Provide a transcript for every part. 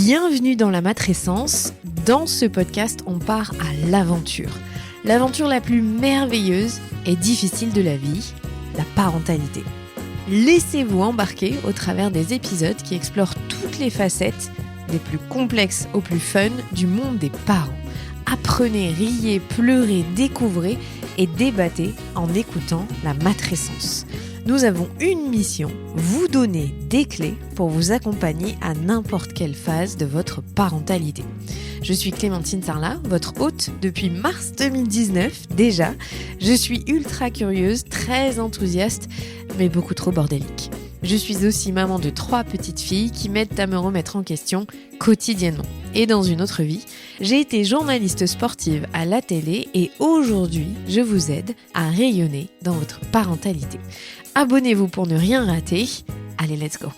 Bienvenue dans la matrescence. Dans ce podcast, on part à l'aventure. L'aventure la plus merveilleuse et difficile de la vie, la parentalité. Laissez-vous embarquer au travers des épisodes qui explorent toutes les facettes, des plus complexes aux plus fun, du monde des parents. Apprenez, riez, pleurez, découvrez et débattez en écoutant la matrescence. Nous avons une mission, vous donner des clés pour vous accompagner à n'importe quelle phase de votre parentalité. Je suis Clémentine Sarlat, votre hôte depuis mars 2019 déjà. Je suis ultra curieuse, très enthousiaste, mais beaucoup trop bordélique. Je suis aussi maman de 3 petites filles qui m'aident à me remettre en question quotidiennement. Et dans une autre vie, j'ai été journaliste sportive à la télé et aujourd'hui, je vous aide à rayonner dans votre parentalité. Abonnez-vous pour ne rien rater. Allez, let's go!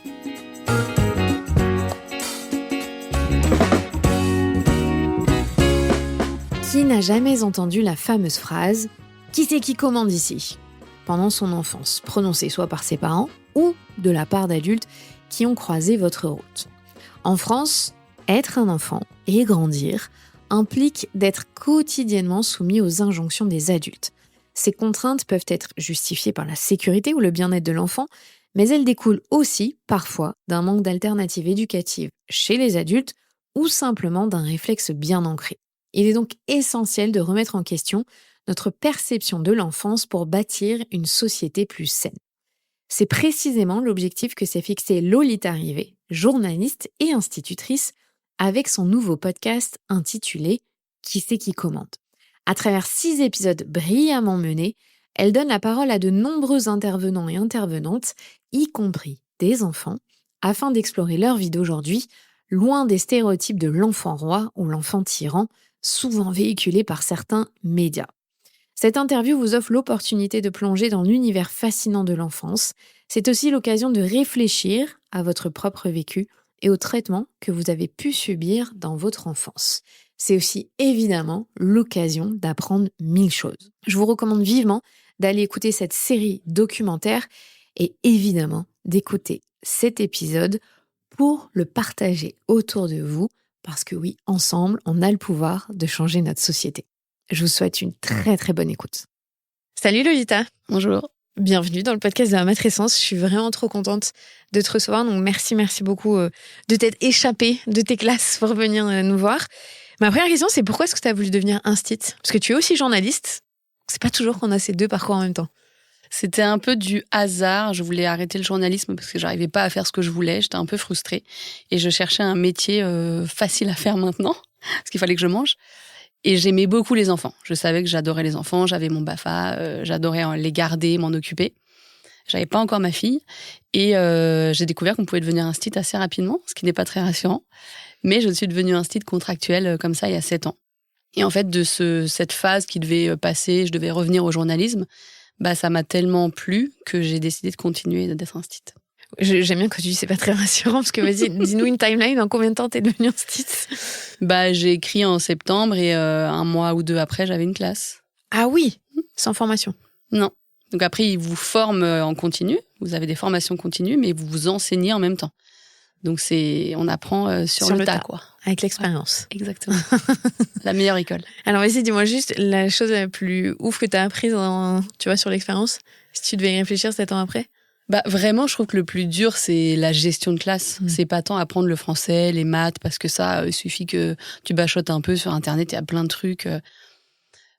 Qui n'a jamais entendu la fameuse phrase « Qui c'est qui commande ici ?» pendant son enfance, prononcée soit par ses parents ou de la part d'adultes qui ont croisé votre route. En France, être un enfant et grandir implique d'être quotidiennement soumis aux injonctions des adultes. Ces contraintes peuvent être justifiées par la sécurité ou le bien-être de l'enfant, mais elles découlent aussi, parfois, d'un manque d'alternatives éducatives chez les adultes ou simplement d'un réflexe bien ancré. Il est donc essentiel de remettre en question notre perception de l'enfance pour bâtir une société plus saine. C'est précisément l'objectif que s'est fixé Lolita Rivet, journaliste et institutrice, avec son nouveau podcast intitulé « Qui c'est qui commande ?» À travers 6 épisodes brillamment menés, elle donne la parole à de nombreux intervenants et intervenantes, y compris des enfants, afin d'explorer leur vie d'aujourd'hui, loin des stéréotypes de l'enfant roi ou l'enfant tyran, souvent véhiculés par certains médias. Cette interview vous offre l'opportunité de plonger dans l'univers fascinant de l'enfance. C'est aussi l'occasion de réfléchir à votre propre vécu et au traitement que vous avez pu subir dans votre enfance. C'est aussi évidemment l'occasion d'apprendre 1000 choses. Je vous recommande vivement d'aller écouter cette série documentaire et évidemment d'écouter cet épisode pour le partager autour de vous parce que oui, ensemble, on a le pouvoir de changer notre société. Je vous souhaite une très très bonne écoute. Salut Lolita. Bonjour. Bienvenue dans le podcast de la matrescence. Je suis vraiment trop contente de te recevoir. Donc merci beaucoup de t'être échappée de tes classes pour venir nous voir. Ma première question, c'est pourquoi est-ce que tu as voulu devenir instit ? Parce que tu es aussi journaliste. C'est pas toujours qu'on a ces 2 parcours en même temps. C'était un peu du hasard. Je voulais arrêter le journalisme parce que j'arrivais pas à faire ce que je voulais. J'étais un peu frustrée. Et je cherchais un métier facile à faire maintenant, parce qu'il fallait que je mange. Et j'aimais beaucoup les enfants. Je savais que j'adorais les enfants. J'avais mon BAFA. J'adorais les garder, m'en occuper. J'avais pas encore ma fille. Et j'ai découvert qu'on pouvait devenir instit assez rapidement, ce qui n'est pas très rassurant. Mais je suis devenue instit contractuelle comme ça il y a 7 ans. Et en fait, de cette phase qui devait passer, je devais revenir au journalisme, ça m'a tellement plu que j'ai décidé de continuer d'être instit. J'aime bien quand tu dis c'est pas très rassurant parce que vas-y, dis-nous une timeline, en combien de temps t'es devenue instit ? J'ai écrit en septembre et 1 mois ou 2 après, j'avais une classe. Ah oui, sans formation ? Non. Donc après, ils vous forment en continu, vous avez des formations continues, mais vous vous enseignez en même temps. Donc on apprend sur le tas, quoi. Avec l'expérience. Ouais, exactement. La meilleure école. Alors vas-y, dis-moi juste la chose la plus ouf que t'as apprise sur l'expérience, si tu devais y réfléchir 7 ans après. Vraiment, je trouve que le plus dur, c'est la gestion de classe. C'est pas tant apprendre le français, les maths, parce que ça, il suffit que tu bachotes un peu sur Internet, il y a plein de trucs.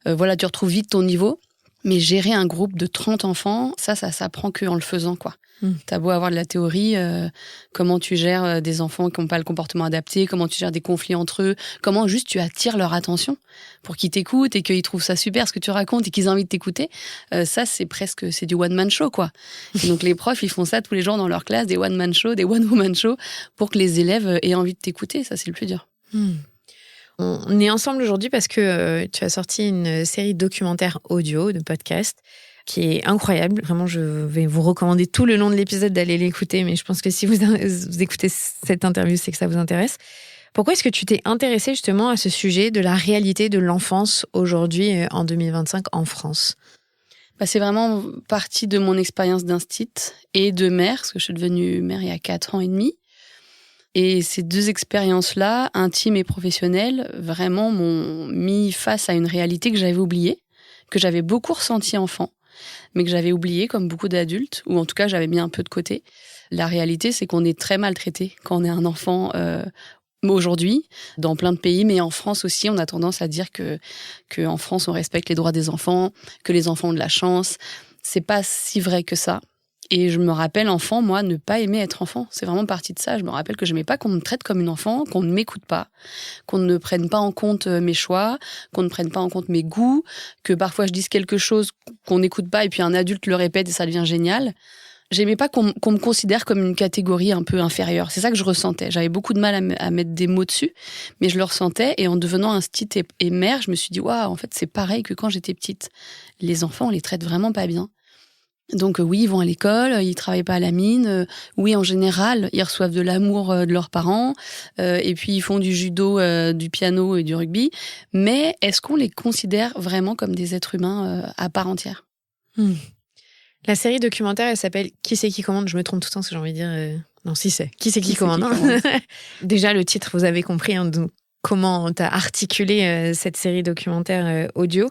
Tu retrouves vite ton niveau. Mais gérer un groupe de 30 enfants, ça s'apprend qu'en le faisant, quoi. T'as beau avoir de la théorie, comment tu gères des enfants qui n'ont pas le comportement adapté, comment tu gères des conflits entre eux, comment juste tu attires leur attention pour qu'ils t'écoutent et qu'ils trouvent ça super ce que tu racontes et qu'ils aient envie de t'écouter. Ça, c'est du one-man show, quoi. Et donc les profs, ils font ça tous les jours dans leur classe, des one-man show, des one-woman show, pour que les élèves aient envie de t'écouter. Ça, c'est le plus dur. On est ensemble aujourd'hui parce que tu as sorti une série documentaire audio, de podcast, qui est incroyable. Vraiment, je vais vous recommander tout le long de l'épisode d'aller l'écouter, mais je pense que si vous écoutez cette interview, c'est que ça vous intéresse. Pourquoi est-ce que tu t'es intéressée justement à ce sujet de la réalité de l'enfance aujourd'hui, en 2025, en France ? C'est vraiment partie de mon expérience d'instit et de mère, parce que je suis devenue mère il y a 4 ans et demi. Et ces 2 expériences-là, intimes et professionnelles, vraiment m'ont mis face à une réalité que j'avais oubliée, que j'avais beaucoup ressentie enfant, mais que j'avais oubliée comme beaucoup d'adultes, ou en tout cas j'avais mis un peu de côté. La réalité, c'est qu'on est très maltraité quand on est un enfant aujourd'hui, dans plein de pays, mais en France aussi, on a tendance à dire que en France, on respecte les droits des enfants, que les enfants ont de la chance. C'est pas si vrai que ça. Et je me rappelle, enfant, moi, ne pas aimer être enfant. C'est vraiment partie de ça. Je me rappelle que j'aimais pas qu'on me traite comme une enfant, qu'on ne m'écoute pas, qu'on ne prenne pas en compte mes choix, qu'on ne prenne pas en compte mes goûts, que parfois je dise quelque chose qu'on n'écoute pas et puis un adulte le répète et ça devient génial. J'aimais pas qu'on me considère comme une catégorie un peu inférieure. C'est ça que je ressentais. J'avais beaucoup de mal à mettre des mots dessus, mais je le ressentais. Et en devenant instite et mère, je me suis dit, waouh, en fait, c'est pareil que quand j'étais petite. Les enfants, on les traite vraiment pas bien. Donc oui, ils vont à l'école, ils travaillent pas à la mine. Oui, en général, ils reçoivent de l'amour de leurs parents. Et puis, ils font du judo, du piano et du rugby. Mais est-ce qu'on les considère vraiment comme des êtres humains à part entière ? La série documentaire, elle s'appelle « Qui c'est qui commande ?» Je me trompe tout le temps parce que j'ai envie de dire... Non, si c'est « Qui c'est qui commande ?» Déjà, le titre, vous avez compris donc, comment tu as articulé cette série documentaire audio.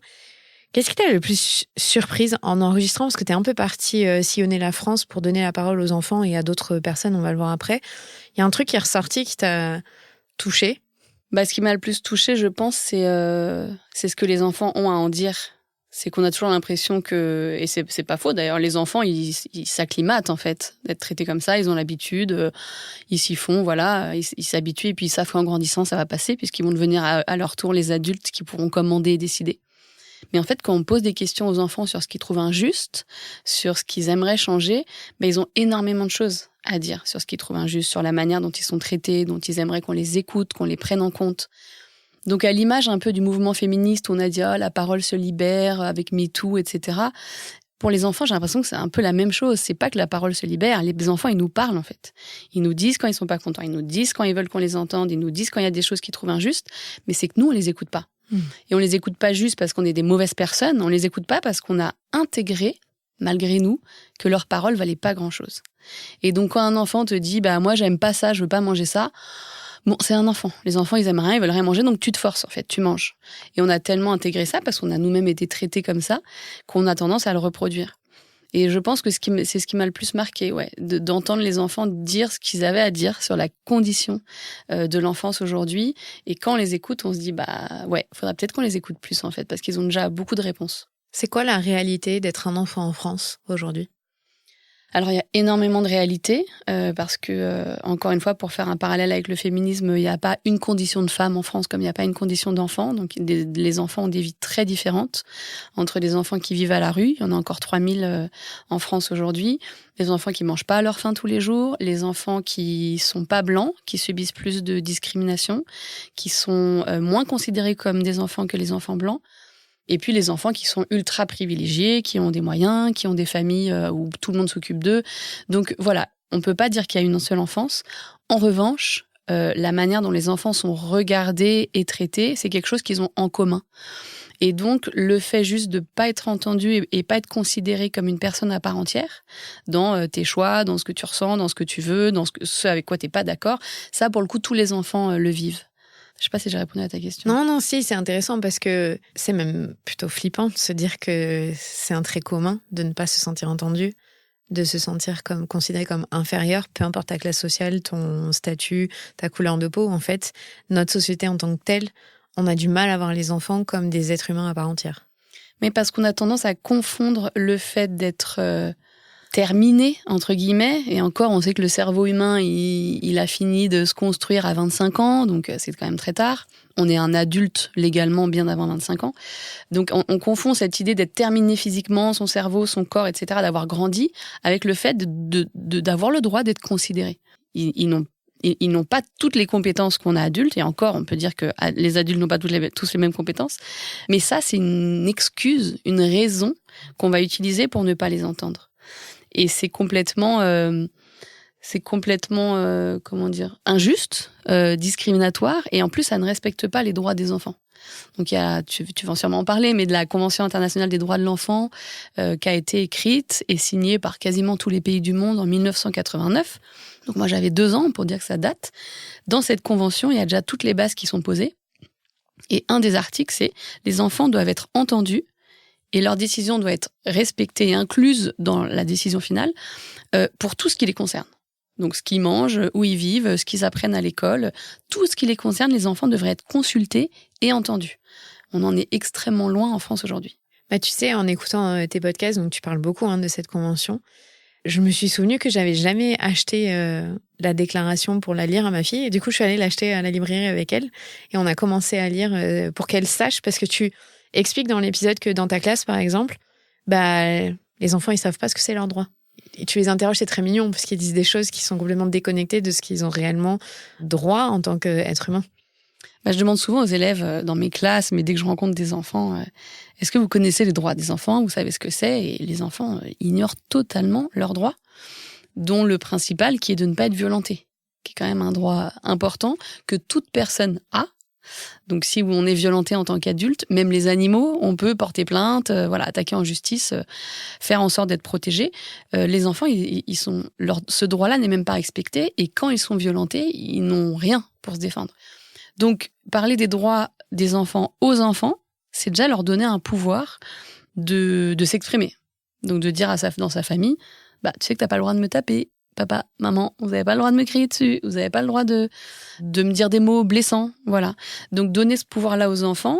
Qu'est-ce qui t'a le plus surprise en enregistrant ? Parce que tu es un peu partie sillonner la France pour donner la parole aux enfants et à d'autres personnes, on va le voir après. Il y a un truc qui est ressorti qui t'a touché ? Ce qui m'a le plus touchée, je pense, c'est ce que les enfants ont à en dire. C'est qu'on a toujours l'impression que, et c'est pas faux d'ailleurs, les enfants, ils s'acclimatent en fait d'être traités comme ça, ils ont l'habitude, ils s'y font, voilà, ils s'habituent et puis ils savent qu'en grandissant, ça va passer puisqu'ils vont devenir à leur tour les adultes qui pourront commander et décider. Mais en fait, quand on pose des questions aux enfants sur ce qu'ils trouvent injuste, sur ce qu'ils aimeraient changer, ils ont énormément de choses à dire sur ce qu'ils trouvent injuste, sur la manière dont ils sont traités, dont ils aimeraient qu'on les écoute, qu'on les prenne en compte. Donc à l'image un peu du mouvement féministe où on a dit la parole se libère avec MeToo, etc. Pour les enfants, j'ai l'impression que c'est un peu la même chose. C'est pas que la parole se libère, les enfants, ils nous parlent en fait. Ils nous disent quand ils sont pas contents, ils nous disent quand ils veulent qu'on les entende, ils nous disent quand il y a des choses qu'ils trouvent injustes, mais c'est que nous, on les écoute pas. Et on les écoute pas juste parce qu'on est des mauvaises personnes, on les écoute pas parce qu'on a intégré, malgré nous, que leur parole valait pas grand-chose. Et donc quand un enfant te dit moi j'aime pas ça, je veux pas manger ça, bon, c'est un enfant. Les enfants, ils aiment rien, ils veulent rien manger, donc tu te forces en fait, tu manges. Et on a tellement intégré ça parce qu'on a nous-mêmes été traités comme ça qu'on a tendance à le reproduire. Et je pense que c'est ce qui m'a le plus marqué, d'entendre les enfants dire ce qu'ils avaient à dire sur la condition de l'enfance aujourd'hui. Et quand on les écoute, on se dit, faudra peut-être qu'on les écoute plus, en fait, parce qu'ils ont déjà beaucoup de réponses. C'est quoi la réalité d'être un enfant en France aujourd'hui ? Alors, il y a énormément de réalités, parce que, encore une fois, pour faire un parallèle avec le féminisme, il n'y a pas une condition de femme en France comme il n'y a pas une condition d'enfant. Donc, les enfants ont des vies très différentes. Entre les enfants qui vivent à la rue, il y en a encore 3000 en France aujourd'hui, les enfants qui mangent pas à leur faim tous les jours, les enfants qui sont pas blancs, qui subissent plus de discrimination, qui sont moins considérés comme des enfants que les enfants blancs. Et puis les enfants qui sont ultra privilégiés, qui ont des moyens, qui ont des familles où tout le monde s'occupe d'eux. Donc voilà, on ne peut pas dire qu'il y a une seule enfance. En revanche, la manière dont les enfants sont regardés et traités, c'est quelque chose qu'ils ont en commun. Et donc, le fait juste de ne pas être entendu et pas être considéré comme une personne à part entière, dans tes choix, dans ce que tu ressens, dans ce que tu veux, dans ce avec quoi tu n'es pas d'accord, ça, pour le coup, tous les enfants le vivent. Je sais pas si j'ai répondu à ta question. Non, si, c'est intéressant parce que c'est même plutôt flippant de se dire que c'est un trait commun de ne pas se sentir entendu, de se sentir considéré comme inférieur, peu importe ta classe sociale, ton statut, ta couleur de peau. En fait, notre société en tant que telle, on a du mal à voir les enfants comme des êtres humains à part entière. Mais parce qu'on a tendance à confondre le fait d'être terminé, entre guillemets, et encore, on sait que le cerveau humain, il a fini de se construire à 25 ans, donc c'est quand même très tard. On est un adulte légalement bien avant 25 ans. Donc on confond cette idée d'être terminé physiquement, son cerveau, son corps, etc., d'avoir grandi, avec le fait d'avoir le droit d'être considéré. Ils n'ont pas toutes les compétences qu'on a adultes, et encore, on peut dire que les adultes n'ont pas tous les mêmes compétences, mais ça, c'est une excuse, une raison qu'on va utiliser pour ne pas les entendre. Et c'est complètement injuste, discriminatoire, et en plus, ça ne respecte pas les droits des enfants. Donc tu vas sûrement en parler, mais de la Convention internationale des droits de l'enfant qui a été écrite et signée par quasiment tous les pays du monde en 1989. Donc moi j'avais 2 ans pour dire que ça date. Dans cette convention, il y a déjà toutes les bases qui sont posées. Et un des articles, c'est les enfants doivent être entendus et leur décision doit être respectée et incluse dans la décision finale pour tout ce qui les concerne. Donc ce qu'ils mangent, où ils vivent, ce qu'ils apprennent à l'école, tout ce qui les concerne, les enfants devraient être consultés et entendus. On en est extrêmement loin en France aujourd'hui. Tu sais, en écoutant tes podcasts, donc tu parles beaucoup de cette convention, je me suis souvenu que j'avais jamais acheté la déclaration pour la lire à ma fille. Et du coup, je suis allée l'acheter à la librairie avec elle. Et on a commencé à lire pour qu'elle sache, parce que tu expliques dans l'épisode que dans ta classe, par exemple, les enfants, ils savent pas ce que c'est leur droit. Et tu les interroges, c'est très mignon, parce qu'ils disent des choses qui sont complètement déconnectées de ce qu'ils ont réellement droit en tant qu'être humain. Je demande souvent aux élèves dans mes classes, mais dès que je rencontre des enfants, est-ce que vous connaissez les droits des enfants? Vous savez ce que c'est? Et les enfants ignorent totalement leurs droits, dont le principal qui est de ne pas être violenté, qui est quand même un droit important que toute personne a. Donc si on est violenté en tant qu'adulte, même les animaux, on peut porter plainte, attaquer en justice, faire en sorte d'être protégé. Les enfants, ce droit-là n'est même pas respecté, et quand ils sont violentés, ils n'ont rien pour se défendre. Donc parler des droits des enfants aux enfants, c'est déjà leur donner un pouvoir de s'exprimer. Donc de dire dans sa famille, tu sais que t'as pas le droit de me taper. Papa, maman, vous n'avez pas le droit de me crier dessus, vous n'avez pas le droit de me dire des mots blessants, voilà. Donc donner ce pouvoir-là aux enfants,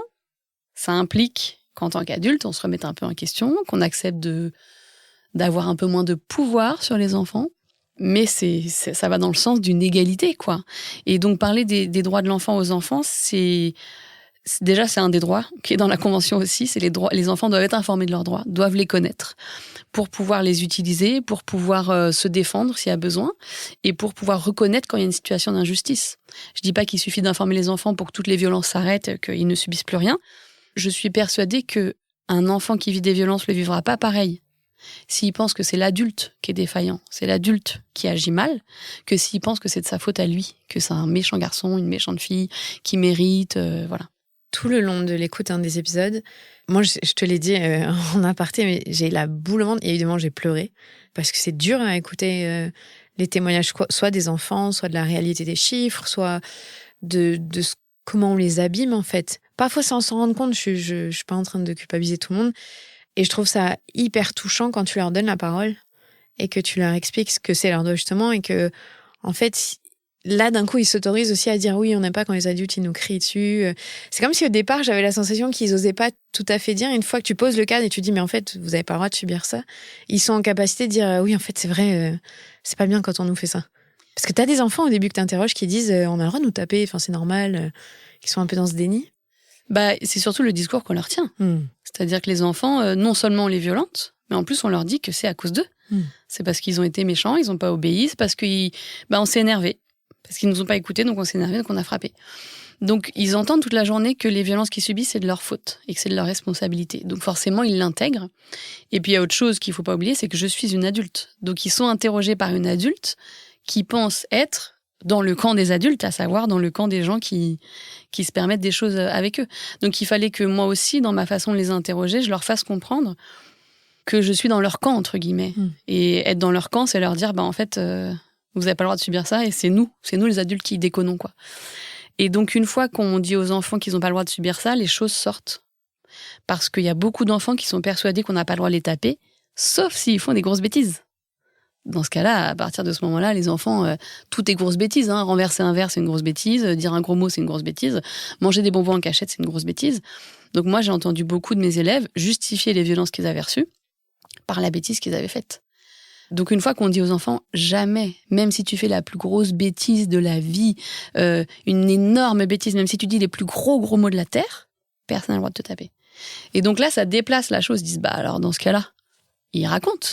ça implique qu'en tant qu'adulte, on se remette un peu en question, qu'on accepte d'avoir un peu moins de pouvoir sur les enfants, mais ça va dans le sens d'une égalité, quoi. Et donc parler des droits de l'enfant aux enfants, déjà, c'est un des droits qui est dans la Convention aussi, c'est les droits. Les enfants doivent être informés de leurs droits, doivent les connaître pour pouvoir les utiliser, pour pouvoir se défendre s'il y a besoin et pour pouvoir reconnaître quand il y a une situation d'injustice. Je dis pas qu'il suffit d'informer les enfants pour que toutes les violences s'arrêtent, qu'ils ne subissent plus rien. Je suis persuadée qu'un enfant qui vit des violences le vivra pas pareil s'il pense que c'est l'adulte qui est défaillant, c'est l'adulte qui agit mal, que s'il pense que c'est de sa faute à lui, que c'est un méchant garçon, une méchante fille qui mérite, voilà. Tout le long de l'écoute des épisodes, moi, je te l'ai dit en aparté, mais j'ai la boule au ventre. Et évidemment, j'ai pleuré parce que c'est dur à écouter les témoignages, soit des enfants, soit de la réalité des chiffres, soit de comment on les abîme, en fait. Parfois, sans s'en rendre compte, je suis pas en train de culpabiliser tout le monde. Et je trouve ça hyper touchant quand tu leur donnes la parole et que tu leur expliques ce que c'est leur droit, justement, et que, en fait, là, d'un coup, ils s'autorisent aussi à dire oui, on n'aime pas quand les adultes ils nous crient dessus. C'est comme si au départ, j'avais la sensation qu'ils osaient pas tout à fait dire. Une fois que tu poses le cadre et tu dis mais en fait, vous avez pas le droit de subir ça, ils sont en capacité de dire oui, en fait, c'est vrai, c'est pas bien quand on nous fait ça. Parce que t'as des enfants au début que t'interroges qui disent on a le droit de nous taper, enfin c'est normal, qui sont un peu dans ce déni. C'est surtout le discours qu'on leur tient. C'est-à-dire que les enfants, non seulement on les violente, mais en plus on leur dit que c'est à cause d'eux. C'est parce qu'ils ont été méchants, ils ont pas obéi, c'est parce qu'on s'est énervé. Parce qu'ils ne nous ont pas écoutés, donc on s'est énervé, donc on a frappé. Donc ils entendent toute la journée que les violences qu'ils subissent, c'est de leur faute et que c'est de leur responsabilité. Donc forcément, ils l'intègrent. Et puis il y a autre chose qu'il faut pas oublier, c'est que je suis une adulte. Donc ils sont interrogés par une adulte qui pense être dans le camp des adultes, à savoir dans le camp des gens qui se permettent des choses avec eux. Donc il fallait que moi aussi, dans ma façon de les interroger, je leur fasse comprendre que je suis dans leur camp, entre guillemets. Et être dans leur camp, c'est leur dire, en fait... vous n'avez pas le droit de subir ça, et c'est nous les adultes qui déconnons, quoi. Et donc, une fois qu'on dit aux enfants qu'ils n'ont pas le droit de subir ça, les choses sortent. Parce qu'il y a beaucoup d'enfants qui sont persuadés qu'on n'a pas le droit de les taper, sauf s'ils font des grosses bêtises. Dans ce cas-là, à partir de ce moment-là, les enfants, tout est grosse bêtise. Renverser un verre, c'est une grosse bêtise. Dire un gros mot, c'est une grosse bêtise. Manger des bonbons en cachette, c'est une grosse bêtise. Donc moi, j'ai entendu beaucoup de mes élèves justifier les violences qu'ils avaient reçues par la bêtise qu'ils avaient faite. Donc une fois qu'on dit aux enfants, jamais, même si tu fais la plus grosse bêtise de la vie, une énorme bêtise, même si tu dis les plus gros mots de la terre, personne n'a le droit de te taper. Et donc là, ça déplace la chose. Ils disent, alors dans ce cas-là, ils racontent.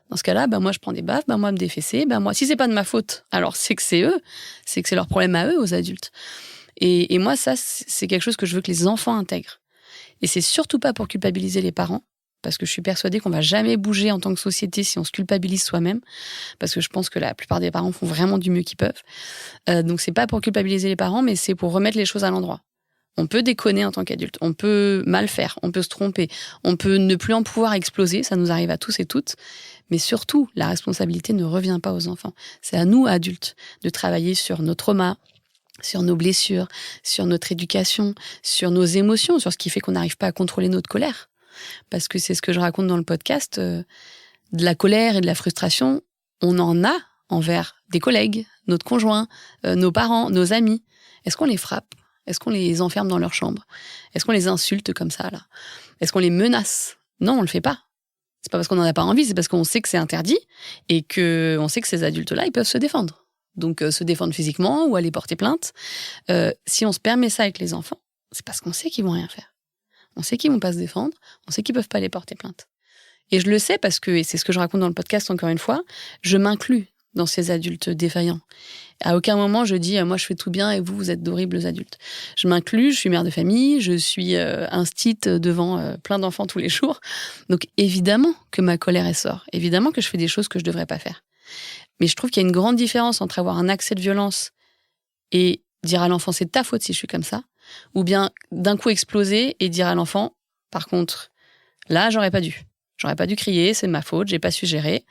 Dans ce cas-là, moi je prends des baffes, moi me défesser, moi, si c'est pas de ma faute, alors c'est que c'est eux, c'est que c'est leur problème à eux, aux adultes. Et moi, ça, c'est quelque chose que je veux que les enfants intègrent. Et c'est surtout pas pour culpabiliser les parents, parce que je suis persuadée qu'on va jamais bouger en tant que société si on se culpabilise soi-même, parce que je pense que la plupart des parents font vraiment du mieux qu'ils peuvent. Donc c'est pas pour culpabiliser les parents, mais c'est pour remettre les choses à l'endroit. On peut déconner en tant qu'adulte, on peut mal faire, on peut se tromper, on peut ne plus en pouvoir exploser, ça nous arrive à tous et toutes. Mais surtout, la responsabilité ne revient pas aux enfants. C'est à nous, adultes, de travailler sur nos traumas, sur nos blessures, sur notre éducation, sur nos émotions, sur ce qui fait qu'on n'arrive pas à contrôler notre colère. Parce que c'est ce que je raconte dans le podcast, de la colère et de la frustration, on en a envers des collègues, notre conjoint, nos parents, nos amis. Est-ce qu'on les frappe ? Est-ce qu'on les enferme dans leur chambre ? Est-ce qu'on les insulte comme ça, là ? Est-ce qu'on les menace ? Non, on le fait pas. C'est pas parce qu'on n'en a pas envie, c'est parce qu'on sait que c'est interdit et qu'on sait que ces adultes-là, ils peuvent se défendre. Donc, se défendre physiquement ou aller porter plainte. Si on se permet ça avec les enfants, c'est parce qu'on sait qu'ils vont rien faire. On sait qu'ils vont pas se défendre, on sait qu'ils peuvent pas aller porter plainte. Et je le sais parce que, et c'est ce que je raconte dans le podcast encore une fois, je m'inclus dans ces adultes défaillants. À aucun moment je dis moi je fais tout bien et vous êtes d'horribles adultes. Je m'inclus, je suis mère de famille, je suis instite devant plein d'enfants tous les jours. Donc évidemment que ma colère elle sort, évidemment que je fais des choses que je devrais pas faire. Mais je trouve qu'il y a une grande différence entre avoir un accès de violence et dire à l'enfant c'est de ta faute si je suis comme ça, ou bien d'un coup exploser et dire à l'enfant par contre là j'aurais pas dû. J'aurais pas dû crier, c'est de ma faute, j'ai pas su gérer.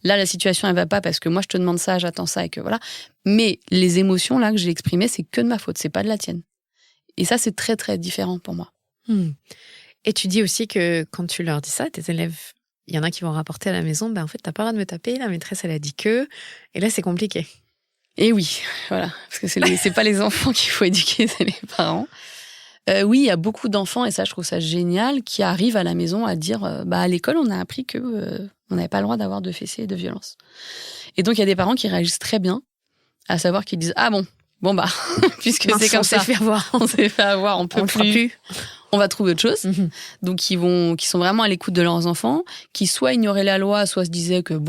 Là, la situation, elle va pas parce que moi, je te demande ça, j'attends ça et que voilà. Mais les émotions, là, que j'ai exprimées, c'est que de ma faute, c'est pas de la tienne. Et ça, c'est très, très différent pour moi. Et tu dis aussi que quand tu leur dis ça, tes élèves, il y en a qui vont rapporter à la maison, en fait, t'as pas le droit de me taper, la maîtresse, elle a dit que... Et là, c'est compliqué. Et oui, voilà. Parce que c'est pas les enfants qu'il faut éduquer, c'est les parents. Oui, il y a beaucoup d'enfants, et ça, je trouve ça génial, qui arrivent à la maison à dire à l'école, on a appris que on n'avait pas le droit d'avoir de fessées et de violence. Et donc, il y a des parents qui réagissent très bien, à savoir qu'ils disent bon puisque c'est comme ça, on s'est fait avoir, on peut plus, on va trouver autre chose. Donc, qui sont vraiment à l'écoute de leurs enfants, qui soit ignoraient la loi, soit se disaient que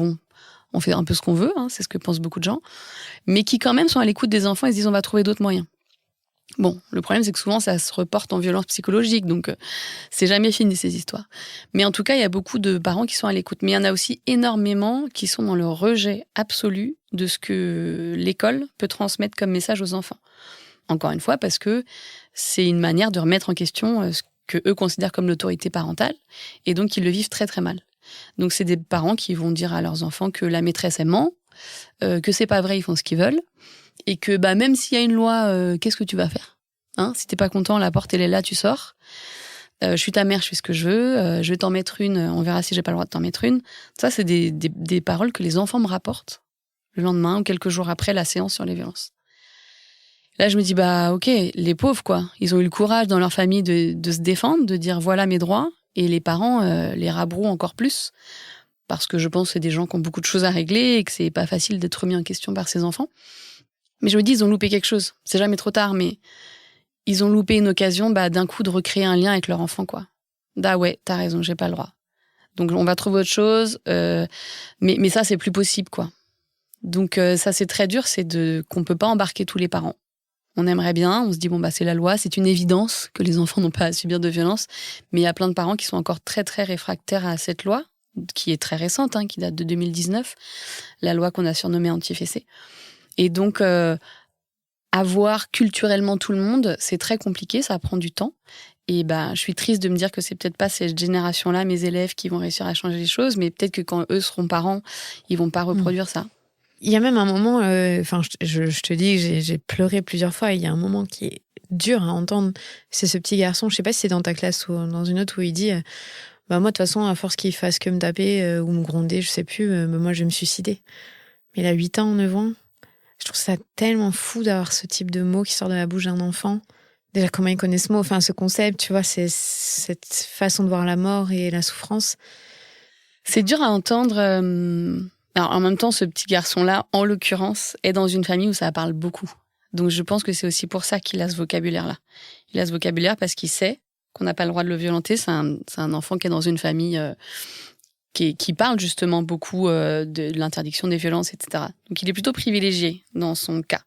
on fait un peu ce qu'on veut, c'est ce que pensent beaucoup de gens, mais qui quand même sont à l'écoute des enfants et se disent on va trouver d'autres moyens. Bon, le problème, c'est que souvent, ça se reporte en violence psychologique, donc c'est jamais fini, ces histoires. Mais en tout cas, il y a beaucoup de parents qui sont à l'écoute. Mais il y en a aussi énormément qui sont dans le rejet absolu de ce que l'école peut transmettre comme message aux enfants. Encore une fois, parce que c'est une manière de remettre en question ce que eux considèrent comme l'autorité parentale, et donc ils le vivent très très mal. Donc c'est des parents qui vont dire à leurs enfants que la maîtresse, elle ment, que c'est pas vrai, ils font ce qu'ils veulent, et que même s'il y a une loi, qu'est-ce que tu vas faire ? Si t'es pas content, la porte elle est là, tu sors. Je suis ta mère, je fais ce que je veux. Je vais t'en mettre une, on verra si j'ai pas le droit de t'en mettre une. Ça, c'est des paroles que les enfants me rapportent le lendemain ou quelques jours après la séance sur les violences. Là, je me dis, ok, les pauvres, quoi. Ils ont eu le courage dans leur famille de se défendre, de dire voilà mes droits, et les parents les rabrouent encore plus. Parce que je pense que c'est des gens qui ont beaucoup de choses à régler et que c'est pas facile d'être remis en question par ces enfants. Mais je me dis, ils ont loupé quelque chose. C'est jamais trop tard, mais ils ont loupé une occasion d'un coup de recréer un lien avec leur enfant, quoi. Ouais, t'as raison, j'ai pas le droit. Donc on va trouver autre chose, mais ça, c'est plus possible, quoi. Donc ça, c'est très dur, c'est qu'on peut pas embarquer tous les parents. On aimerait bien, on se dit, c'est la loi, c'est une évidence que les enfants n'ont pas à subir de violence, mais il y a plein de parents qui sont encore très, très réfractaires à cette loi, qui est très récente, qui date de 2019, la loi qu'on a surnommée anti-fessée. Et donc, avoir culturellement tout le monde, c'est très compliqué, ça prend du temps. Et je suis triste de me dire que c'est peut-être pas cette génération-là, mes élèves, qui vont réussir à changer les choses, mais peut-être que quand eux seront parents, ils vont pas reproduire ça. Il y a même un moment, je te dis que j'ai pleuré plusieurs fois, et il y a un moment qui est dur à entendre, c'est ce petit garçon, je sais pas si c'est dans ta classe ou dans une autre, où il dit moi de toute façon, à force qu'il fasse que me taper ou me gronder, je sais plus, moi je vais me suicider. Mais il a 8 ans, 9 ans. Je trouve ça tellement fou d'avoir ce type de mots qui sort de la bouche d'un enfant. Déjà, comment il connaît ce mot, ce concept, tu vois, c'est cette façon de voir la mort et la souffrance. C'est dur à entendre. Alors, en même temps, ce petit garçon-là, en l'occurrence, est dans une famille où ça parle beaucoup. Donc, je pense que c'est aussi pour ça qu'il a ce vocabulaire-là. Il a ce vocabulaire parce qu'il sait qu'on n'a pas le droit de le violenter. C'est un enfant qui est dans une famille qui parle justement beaucoup de l'interdiction des violences, etc. Donc, il est plutôt privilégié dans son cas.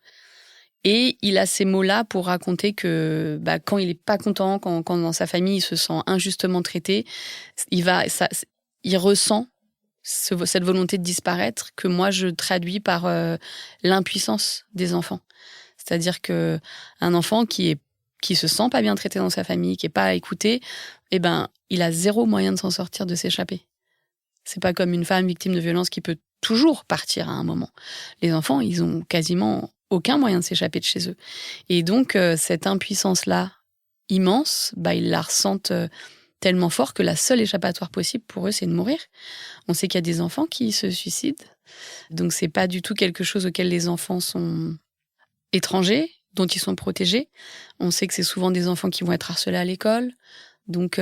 Et il a ces mots-là pour raconter que quand il est pas content, quand dans sa famille il se sent injustement traité, il ressent cette volonté de disparaître que moi je traduis par l'impuissance des enfants. C'est-à-dire que un enfant qui est qui se sent pas bien traité dans sa famille, qui est pas écouté, eh ben, il a zéro moyen de s'en sortir, de s'échapper. C'est pas comme une femme victime de violence qui peut toujours partir à un moment. Les enfants, ils ont quasiment aucun moyen de s'échapper de chez eux. Et donc, cette impuissance-là, immense, ils la ressentent tellement fort que la seule échappatoire possible pour eux, c'est de mourir. On sait qu'il y a des enfants qui se suicident. Donc, c'est pas du tout quelque chose auquel les enfants sont étrangers, dont ils sont protégés. On sait que c'est souvent des enfants qui vont être harcelés à l'école. Donc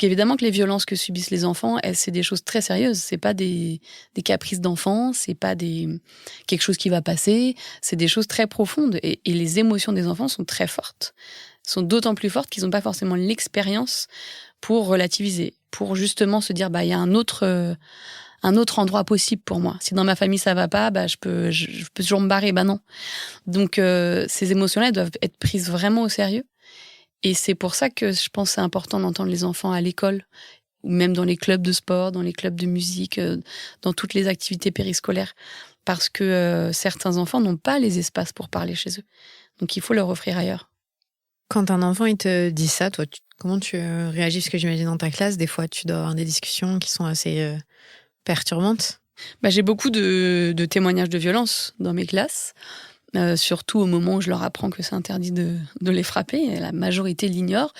évidemment que les violences que subissent les enfants, c'est des choses très sérieuses. C'est pas des caprices d'enfants, c'est pas quelque chose qui va passer. C'est des choses très profondes. Et les émotions des enfants sont très fortes. Sont d'autant plus fortes qu'ils n'ont pas forcément l'expérience pour relativiser, pour justement se dire il y a un autre endroit possible pour moi. Si dans ma famille ça va pas, je peux toujours me barrer. Non. Donc ces émotions-là, elles doivent être prises vraiment au sérieux. Et c'est pour ça que je pense que c'est important d'entendre les enfants à l'école, ou même dans les clubs de sport, dans les clubs de musique, dans toutes les activités périscolaires. Parce que certains enfants n'ont pas les espaces pour parler chez eux. Donc il faut leur offrir ailleurs. Quand un enfant il te dit ça, toi, comment tu réagis? Parce que j'imagine dans ta classe, des fois, tu dois avoir des discussions qui sont assez perturbantes. J'ai beaucoup de témoignages de violence dans mes classes. Surtout au moment où je leur apprends que c'est interdit de les frapper. La majorité l'ignore.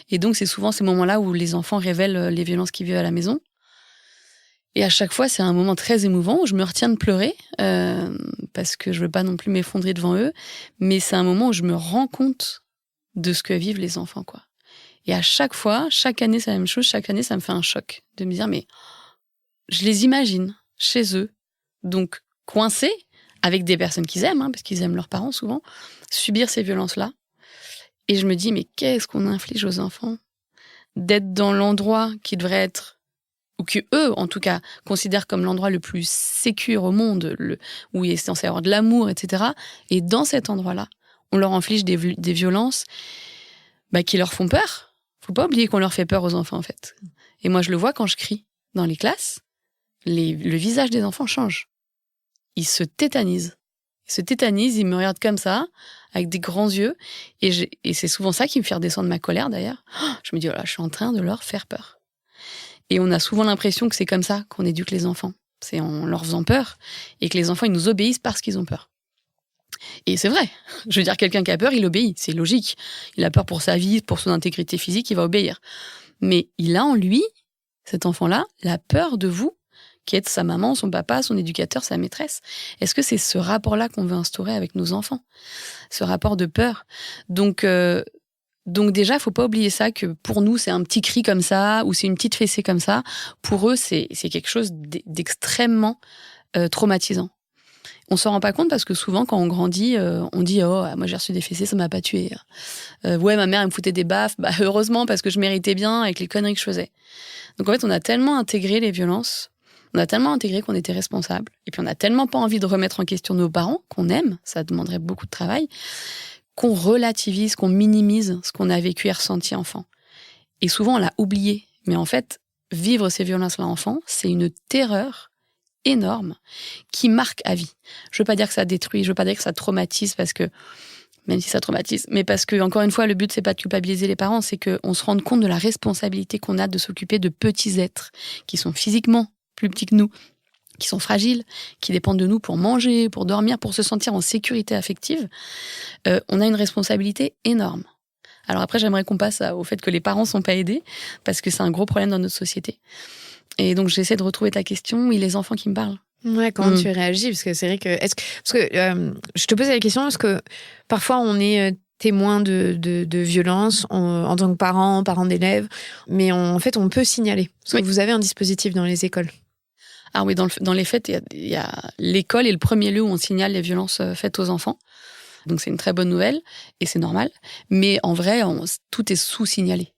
Et donc, c'est souvent ces moments-là où les enfants révèlent les violences qu'ils vivent à la maison. Et à chaque fois, c'est un moment très émouvant où je me retiens de pleurer parce que je veux pas non plus m'effondrer devant eux. Mais c'est un moment où je me rends compte de ce que vivent les enfants, quoi. Et à chaque fois, chaque année, c'est la même chose. Chaque année, ça me fait un choc de me dire, mais je les imagine chez eux, donc coincés, avec des personnes qu'ils aiment, parce qu'ils aiment leurs parents souvent, subir ces violences-là. Et je me dis, mais qu'est-ce qu'on inflige aux enfants d'être dans l'endroit qui devrait être, ou que eux, en tout cas, considèrent comme l'endroit le plus sécure au monde, où il est censé avoir de l'amour, etc. Et dans cet endroit-là, on leur inflige des violences qui leur font peur. Faut pas oublier qu'on leur fait peur aux enfants, en fait. Et moi, je le vois quand je crie dans les classes, le visage des enfants change. Ils se tétanisent. Ils me regardent comme ça, avec des grands yeux. Et c'est souvent ça qui me fait redescendre ma colère, d'ailleurs. Je me dis, je suis en train de leur faire peur. Et on a souvent l'impression que c'est comme ça qu'on éduque les enfants. C'est en leur faisant peur. Et que les enfants, ils nous obéissent parce qu'ils ont peur. Et c'est vrai. Je veux dire, quelqu'un qui a peur, il obéit. C'est logique. Il a peur pour sa vie, pour son intégrité physique, il va obéir. Mais il a en lui, cet enfant-là, la peur de vous, qui est sa maman, son papa, son éducateur, sa maîtresse. Est-ce que c'est ce rapport-là qu'on veut instaurer avec nos enfants? Ce rapport de peur. Donc déjà, faut pas oublier ça, que pour nous, c'est un petit cri comme ça, ou c'est une petite fessée comme ça. Pour eux, c'est quelque chose d'extrêmement traumatisant. On s'en rend pas compte parce que souvent, quand on grandit, on dit « Oh, moi j'ai reçu des fessées, ça m'a pas tué. Ouais, ma mère, elle me foutait des baffes. Heureusement, parce que je méritais bien avec les conneries que je faisais. » Donc en fait, on a tellement intégré les violences, on a tellement intégré qu'on était responsable, et puis on a tellement pas envie de remettre en question nos parents, qu'on aime, ça demanderait beaucoup de travail, qu'on relativise, qu'on minimise ce qu'on a vécu et ressenti enfant. Et souvent, on l'a oublié. Mais en fait, vivre ces violences-là enfant, c'est une terreur énorme qui marque à vie. Je veux pas dire que ça détruit, je veux pas dire que ça traumatise, parce que, même si ça traumatise, mais parce que, encore une fois, le but, c'est pas de culpabiliser les parents, c'est qu'on se rende compte de la responsabilité qu'on a de s'occuper de petits êtres qui sont physiquement plus petits que nous, qui sont fragiles, qui dépendent de nous pour manger, pour dormir, pour se sentir en sécurité affective. On a une responsabilité énorme. Alors après, j'aimerais qu'on passe au fait que les parents sont pas aidés, parce que c'est un gros problème dans notre société. Et donc, j'essaie de retrouver ta question. Oui, les enfants qui me parlent. Ouais, comment tu réagis? Parce que c'est vrai que... je te pose la question parce que parfois, on est témoin de violences en tant que parent d'élèves, mais en fait, on peut signaler. Parce que vous avez un dispositif dans les écoles. Ah oui, dans les faits, il y a l'école est le premier lieu où on signale les violences faites aux enfants. Donc, c'est une très bonne nouvelle et c'est normal. Mais en vrai, tout est sous-signalé.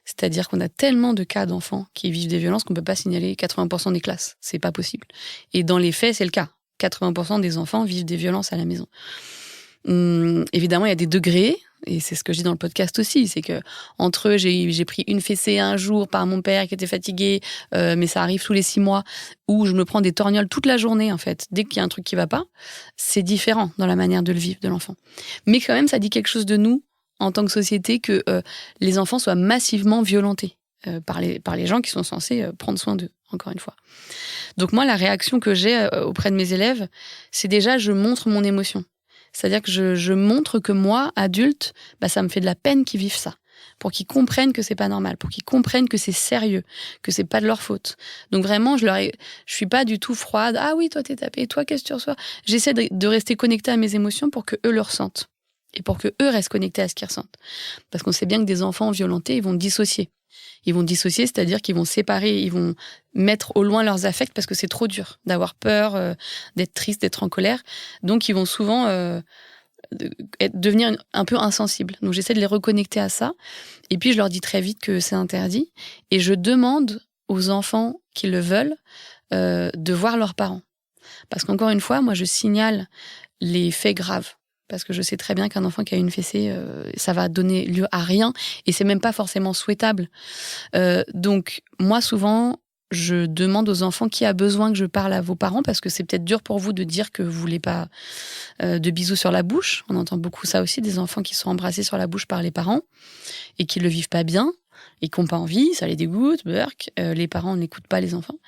C'est-à-dire qu'on a tellement de cas d'enfants qui vivent des violences qu'on ne peut pas signaler 80% des classes. C'est pas possible. Et dans les faits, c'est le cas. 80% des enfants vivent des violences à la maison. Évidemment, il y a des degrés, et c'est ce que je dis dans le podcast aussi, c'est que entre eux, j'ai pris une fessée un jour par mon père qui était fatigué, mais ça arrive tous les 6 mois, où je me prends des torgnoles toute la journée, en fait. Dès qu'il y a un truc qui va pas, c'est différent dans la manière de le vivre de l'enfant. Mais quand même, ça dit quelque chose de nous en tant que société que les enfants soient massivement violentés par les gens qui sont censés prendre soin d'eux, encore une fois. Donc moi, la réaction que j'ai auprès de mes élèves, c'est déjà, je montre mon émotion. C'est-à-dire que je montre que moi, adulte, ça me fait de la peine qu'ils vivent ça. Pour qu'ils comprennent que c'est pas normal, pour qu'ils comprennent que c'est sérieux, que c'est pas de leur faute. Donc vraiment, je suis pas du tout froide. Ah oui, toi t'es tapé, toi qu'est-ce que tu reçois? J'essaie de rester connectée à mes émotions pour que eux le ressentent. Et pour que eux restent connectés à ce qu'ils ressentent. Parce qu'on sait bien que des enfants violentés, ils vont dissocier. Ils vont dissocier, c'est-à-dire qu'ils vont séparer, ils vont mettre au loin leurs affects parce que c'est trop dur d'avoir peur, d'être triste, d'être en colère. Donc ils vont souvent devenir un peu insensibles. Donc j'essaie de les reconnecter à ça. Et puis je leur dis très vite que c'est interdit. Et je demande aux enfants qui le veulent de voir leurs parents. Parce qu'encore une fois, moi je signale les faits graves. Parce que je sais très bien qu'un enfant qui a une fessée, ça va donner lieu à rien. Et c'est même pas forcément souhaitable. Donc moi souvent, je demande aux enfants qui a besoin que je parle à vos parents, parce que c'est peut-être dur pour vous de dire que vous voulez pas de bisous sur la bouche. On entend beaucoup ça aussi, des enfants qui sont embrassés sur la bouche par les parents et qui le vivent pas bien et qui n'ont pas envie, ça les dégoûte, les parents n'écoutent pas les enfants.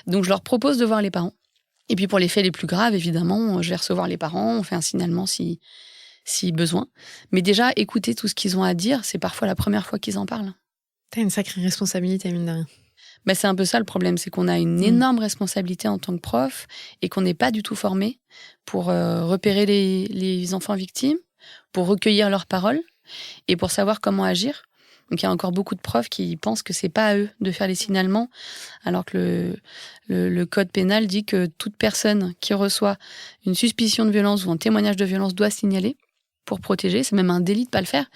Donc je leur propose de voir les parents. Et puis pour les faits les plus graves, évidemment, je vais recevoir les parents, on fait un signalement si besoin. Mais déjà, écouter tout ce qu'ils ont à dire, c'est parfois la première fois qu'ils en parlent. T'as une sacrée responsabilité, mine de rien. C'est un peu ça le problème, c'est qu'on a une énorme responsabilité en tant que prof et qu'on n'est pas du tout formé pour repérer les enfants victimes, pour recueillir leurs paroles et pour savoir comment agir. Donc il y a encore beaucoup de profs qui pensent que c'est pas à eux de faire les signalements, alors que le code pénal dit que toute personne qui reçoit une suspicion de violence ou un témoignage de violence doit signaler pour protéger. C'est même un délit de pas le faire.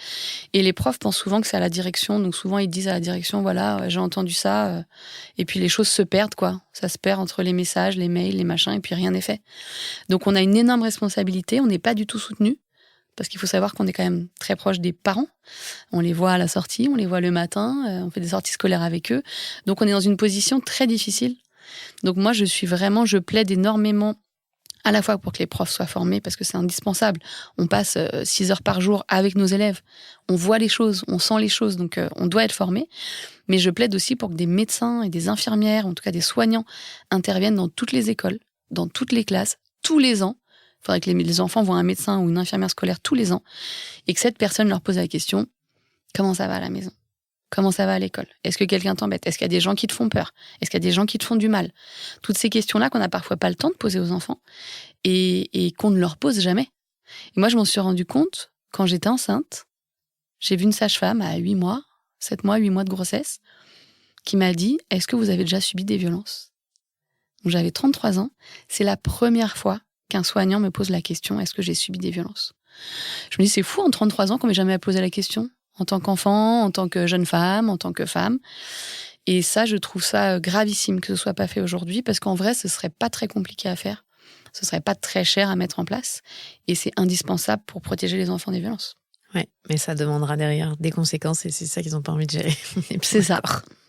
Et les profs pensent souvent que c'est à la direction. Donc souvent ils disent à la direction, voilà, j'ai entendu ça. Et puis les choses se perdent, quoi. Ça se perd entre les messages, les mails, les machins, et puis rien n'est fait. Donc on a une énorme responsabilité. On n'est pas du tout soutenu. Parce qu'il faut savoir qu'on est quand même très proche des parents. On les voit à la sortie, on les voit le matin, on fait des sorties scolaires avec eux. Donc on est dans une position très difficile. Donc moi, je plaide énormément à la fois pour que les profs soient formés, parce que c'est indispensable. On passe 6 heures par jour avec nos élèves. On voit les choses, on sent les choses, donc on doit être formés. Mais je plaide aussi pour que des médecins et des infirmières, en tout cas des soignants, interviennent dans toutes les écoles, dans toutes les classes, tous les ans. Il faudrait que les enfants voient un médecin ou une infirmière scolaire tous les ans et que cette personne leur pose la question: comment ça va à la maison? Comment ça va à l'école? Est-ce que quelqu'un t'embête? Est-ce qu'il y a des gens qui te font peur? Est-ce qu'il y a des gens qui te font du mal? Toutes ces questions-là qu'on n'a parfois pas le temps de poser aux enfants et qu'on ne leur pose jamais. Et moi, je m'en suis rendu compte quand j'étais enceinte. J'ai vu une sage-femme à 8 mois, 7 mois, 8 mois de grossesse, qui m'a dit: est-ce que vous avez déjà subi des violences? Donc, j'avais 33 ans. C'est la première fois qu'un soignant me pose la question: est-ce que j'ai subi des violences? Je me dis, c'est fou, en 33 ans qu'on m'ait jamais posé la question, en tant qu'enfant, en tant que jeune femme, en tant que femme. Et ça, je trouve ça gravissime que ce soit pas fait aujourd'hui, parce qu'en vrai, ce serait pas très compliqué à faire. Ce serait pas très cher à mettre en place. Et c'est indispensable pour protéger les enfants des violences. Ouais, mais ça demandera derrière des conséquences et c'est ça qu'ils n'ont pas envie de gérer. C'est ça,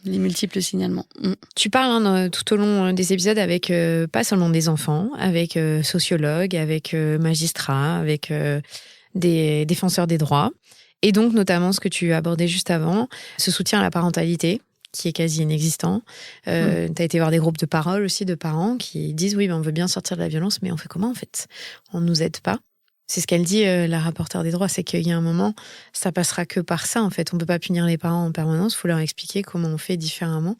les multiples signalements. Tu parles tout au long des épisodes avec pas seulement des enfants, avec sociologues, avec magistrats, avec des défenseurs des droits. Et donc, notamment, ce que tu abordais juste avant, ce soutien à la parentalité, qui est quasi inexistant. Tu as été voir des groupes de parole aussi, de parents qui disent: oui, on veut bien sortir de la violence, mais on fait comment en fait? On ne nous aide pas. C'est ce qu'elle dit, la rapporteure des droits, c'est qu'il y a un moment, ça passera que par ça, en fait. On ne peut pas punir les parents en permanence, il faut leur expliquer comment on fait différemment.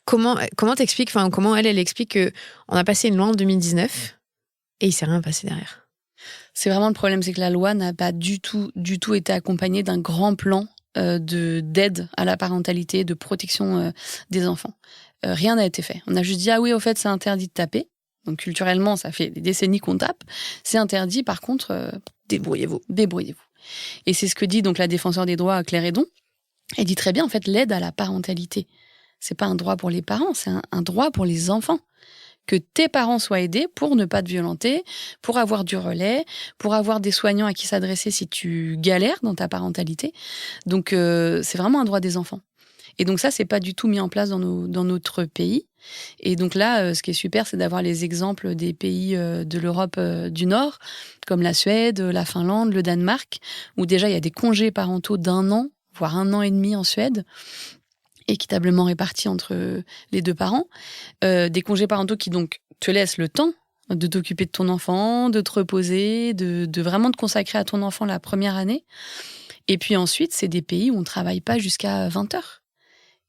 Comment t'expliques, comment elle explique qu'on a passé une loi en 2019 et il ne s'est rien passé derrière? C'est vraiment le problème, c'est que la loi n'a pas du tout été accompagnée d'un grand plan d'aide à la parentalité, de protection des enfants. Rien n'a été fait. On a juste dit: ah oui, au fait, c'est interdit de taper. Donc culturellement, ça fait des décennies qu'on tape. C'est interdit, par contre, débrouillez-vous. Et c'est ce que dit donc la défenseure des droits, Claire Hédon. Elle dit très bien, en fait, l'aide à la parentalité, c'est pas un droit pour les parents, c'est un droit pour les enfants. Que tes parents soient aidés pour ne pas te violenter, pour avoir du relais, pour avoir des soignants à qui s'adresser si tu galères dans ta parentalité. Donc c'est vraiment un droit des enfants. Et donc ça, c'est pas du tout mis en place dans notre pays. Et donc là, ce qui est super, c'est d'avoir les exemples des pays de l'Europe du Nord, comme la Suède, la Finlande, le Danemark, où déjà il y a des congés parentaux d'1 an, voire 1 an et demi en Suède, équitablement répartis entre les 2 parents. Des congés parentaux qui donc te laissent le temps de t'occuper de ton enfant, de te reposer, de vraiment te consacrer à ton enfant la première année. Et puis ensuite, c'est des pays où on ne travaille pas jusqu'à 20h.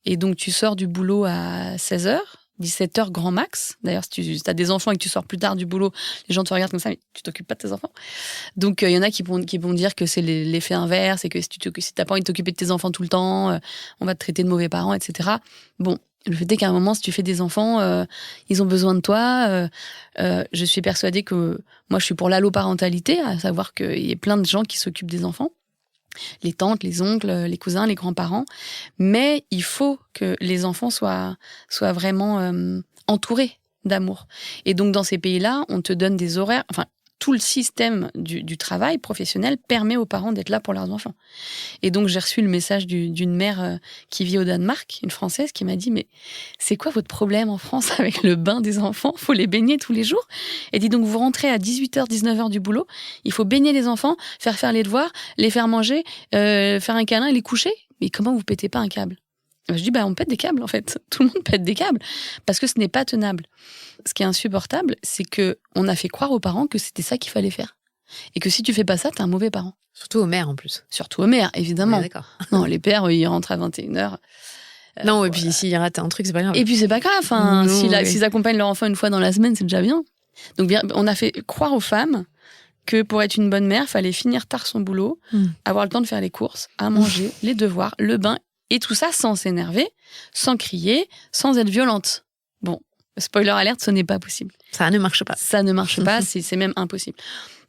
Et donc, tu sors du boulot à 16h, 17h grand max. D'ailleurs, si tu as des enfants et que tu sors plus tard du boulot, les gens te regardent comme ça, mais tu t'occupes pas de tes enfants. Donc, il y en a qui vont dire que c'est l'effet inverse et que si t'as pas envie de t'occuper de tes enfants tout le temps, on va te traiter de mauvais parents, etc. Bon, le fait est qu'à un moment, si tu fais des enfants, ils ont besoin de toi. Je suis persuadée que moi, je suis pour l'alloparentalité, à savoir qu'il y a plein de gens qui s'occupent des enfants. Les tantes, les oncles, les cousins, les grands-parents. Mais il faut que les enfants soient vraiment entourés d'amour. Et donc, dans ces pays-là, on te donne des horaires... Enfin, tout le système du travail professionnel permet aux parents d'être là pour leurs enfants. Et donc, j'ai reçu le message d'une mère qui vit au Danemark, une Française, qui m'a dit « Mais c'est quoi votre problème en France avec le bain des enfants ? Faut les baigner tous les jours ?» Elle dit donc, vous rentrez à 18h, 19h du boulot, il faut baigner les enfants, faire les devoirs, les faire manger, faire un câlin et les coucher. Mais comment vous pétez pas un câble ? Je dis, on pète des câbles, en fait. Tout le monde pète des câbles. Parce que ce n'est pas tenable. Ce qui est insupportable, c'est que on a fait croire aux parents que c'était ça qu'il fallait faire. Et que si tu fais pas ça, t'es un mauvais parent. Surtout aux mères, en plus. Surtout aux mères, évidemment. Ouais, d'accord. Non, les pères, ils rentrent à 21h. Non, et puis s'ils ratent un truc, c'est pas grave. Et puis c'est pas grave. S'ils accompagnent leur enfant une fois dans la semaine, c'est déjà bien. Donc, on a fait croire aux femmes que pour être une bonne mère, fallait finir tard son boulot, avoir le temps de faire les courses, à manger, les devoirs, le bain, et tout ça sans s'énerver, sans crier, sans être violente. Bon, spoiler alerte, ce n'est pas possible. Ça ne marche pas. Ça ne marche pas, c'est même impossible.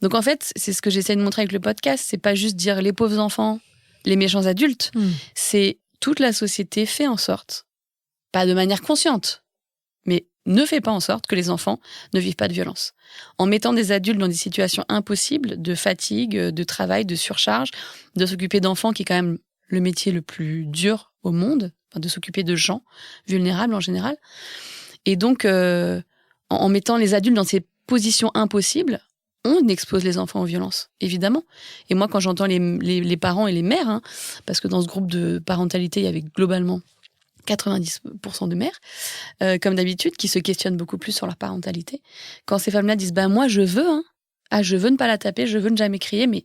Donc en fait, c'est ce que j'essaie de montrer avec le podcast, c'est pas juste dire les pauvres enfants, les méchants adultes, c'est toute la société fait en sorte, pas de manière consciente, mais ne fait pas en sorte que les enfants ne vivent pas de violence. En mettant des adultes dans des situations impossibles, de fatigue, de travail, de surcharge, de s'occuper d'enfants qui est quand même le métier le plus dur au monde, de s'occuper de gens vulnérables en général. Et donc, en mettant les adultes dans ces positions impossibles, on expose les enfants aux violences, évidemment. Et moi, quand j'entends les parents et les mères, parce que dans ce groupe de parentalité, il y avait globalement 90% de mères, comme d'habitude, qui se questionnent beaucoup plus sur leur parentalité. Quand ces femmes-là disent « moi, je veux, je veux ne pas la taper, je veux ne jamais crier, mais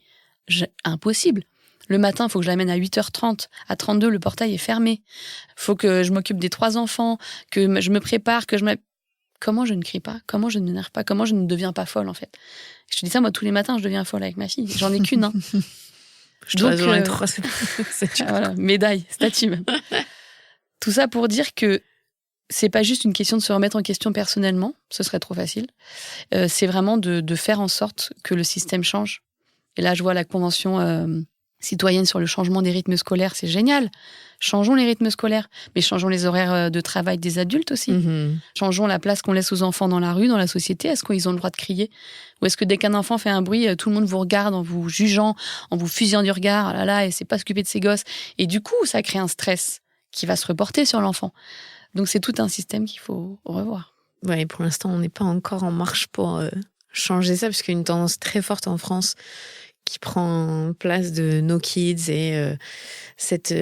impossible. Le matin, il faut que je l'amène à 8h30. À 32, le portail est fermé. Il faut que je m'occupe des 3 enfants, que je me prépare, Comment je ne crie pas ? Comment je ne m'énerve pas ? Comment je ne deviens pas folle, en fait ? Je te dis ça, moi, tous les matins, je deviens folle avec ma fille. J'en ai qu'une, Je dois en être 3. Voilà, médaille, statue même. Tout ça pour dire que c'est pas juste une question de se remettre en question personnellement, ce serait trop facile. C'est vraiment de faire en sorte que le système change. Et là, je vois la convention citoyenne sur le changement des rythmes scolaires, c'est génial. Changeons les rythmes scolaires, mais changeons les horaires de travail des adultes aussi. Changeons la place qu'on laisse aux enfants dans la rue, dans la société. Est-ce qu'ils ont le droit de crier ? Ou est-ce que dès qu'un enfant fait un bruit, tout le monde vous regarde en vous jugeant, en vous fusillant du regard, ah là là, et c'est pas s'occuper de ses gosses. Et du coup, ça crée un stress qui va se reporter sur l'enfant. Donc c'est tout un système qu'il faut revoir. Ouais, pour l'instant, on n'est pas encore en marche pour changer ça, parce qu'il y a une tendance très forte en France qui prend place de No Kids et cette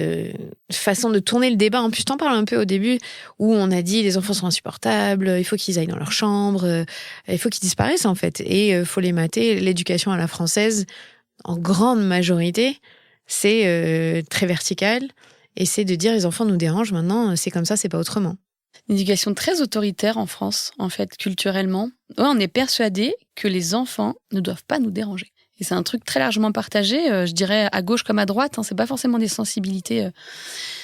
façon de tourner le débat. En plus, t'en parles un peu au début, où on a dit les enfants sont insupportables, il faut qu'ils aillent dans leur chambre, il faut qu'ils disparaissent en fait, et il faut les mater. L'éducation à la française, en grande majorité, c'est très vertical, et c'est de dire les enfants nous dérangent maintenant, c'est comme ça, c'est pas autrement. Une éducation très autoritaire en France, en fait, culturellement. Ouais, on est persuadé que les enfants ne doivent pas nous déranger. Et c'est un truc très largement partagé, je dirais à gauche comme à droite, c'est pas forcément des sensibilités,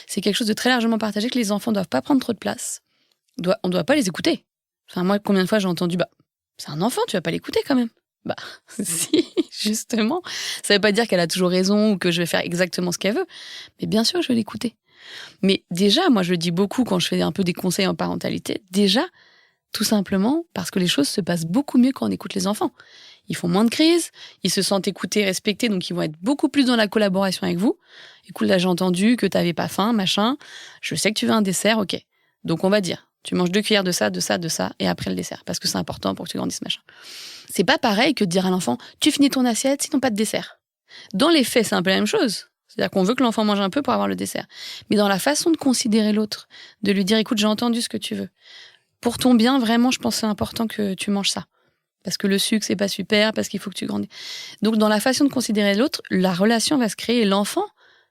c'est quelque chose de très largement partagé, que les enfants doivent pas prendre trop de place, on doit pas les écouter. Enfin, moi, combien de fois j'ai entendu, c'est un enfant, tu vas pas l'écouter quand même. Si, justement. Ça veut pas dire qu'elle a toujours raison ou que je vais faire exactement ce qu'elle veut, mais bien sûr, je vais l'écouter. Mais déjà, moi, je le dis beaucoup quand je fais un peu des conseils en parentalité, déjà, tout simplement parce que les choses se passent beaucoup mieux quand on écoute les enfants. ils font moins de crises, ils se sentent écoutés, respectés, donc ils vont être beaucoup plus dans la collaboration avec vous. Écoute, là, j'ai entendu que t'avais pas faim, machin. Je sais que tu veux un dessert, ok. Donc, on va dire, tu manges 2 cuillères de ça, et après le dessert, parce que c'est important pour que tu grandisses, machin. C'est pas pareil que de dire à l'enfant, tu finis ton assiette, sinon pas de dessert. Dans les faits, c'est un peu la même chose. C'est-à-dire qu'on veut que l'enfant mange un peu pour avoir le dessert. Mais dans la façon de considérer l'autre, de lui dire, écoute, j'ai entendu ce que tu veux. Pour ton bien, vraiment, je pense que c'est important que tu manges ça. Parce que le sucre, c'est pas super, parce qu'il faut que tu grandisses. Donc, dans la façon de considérer l'autre, la relation va se créer. Et l'enfant,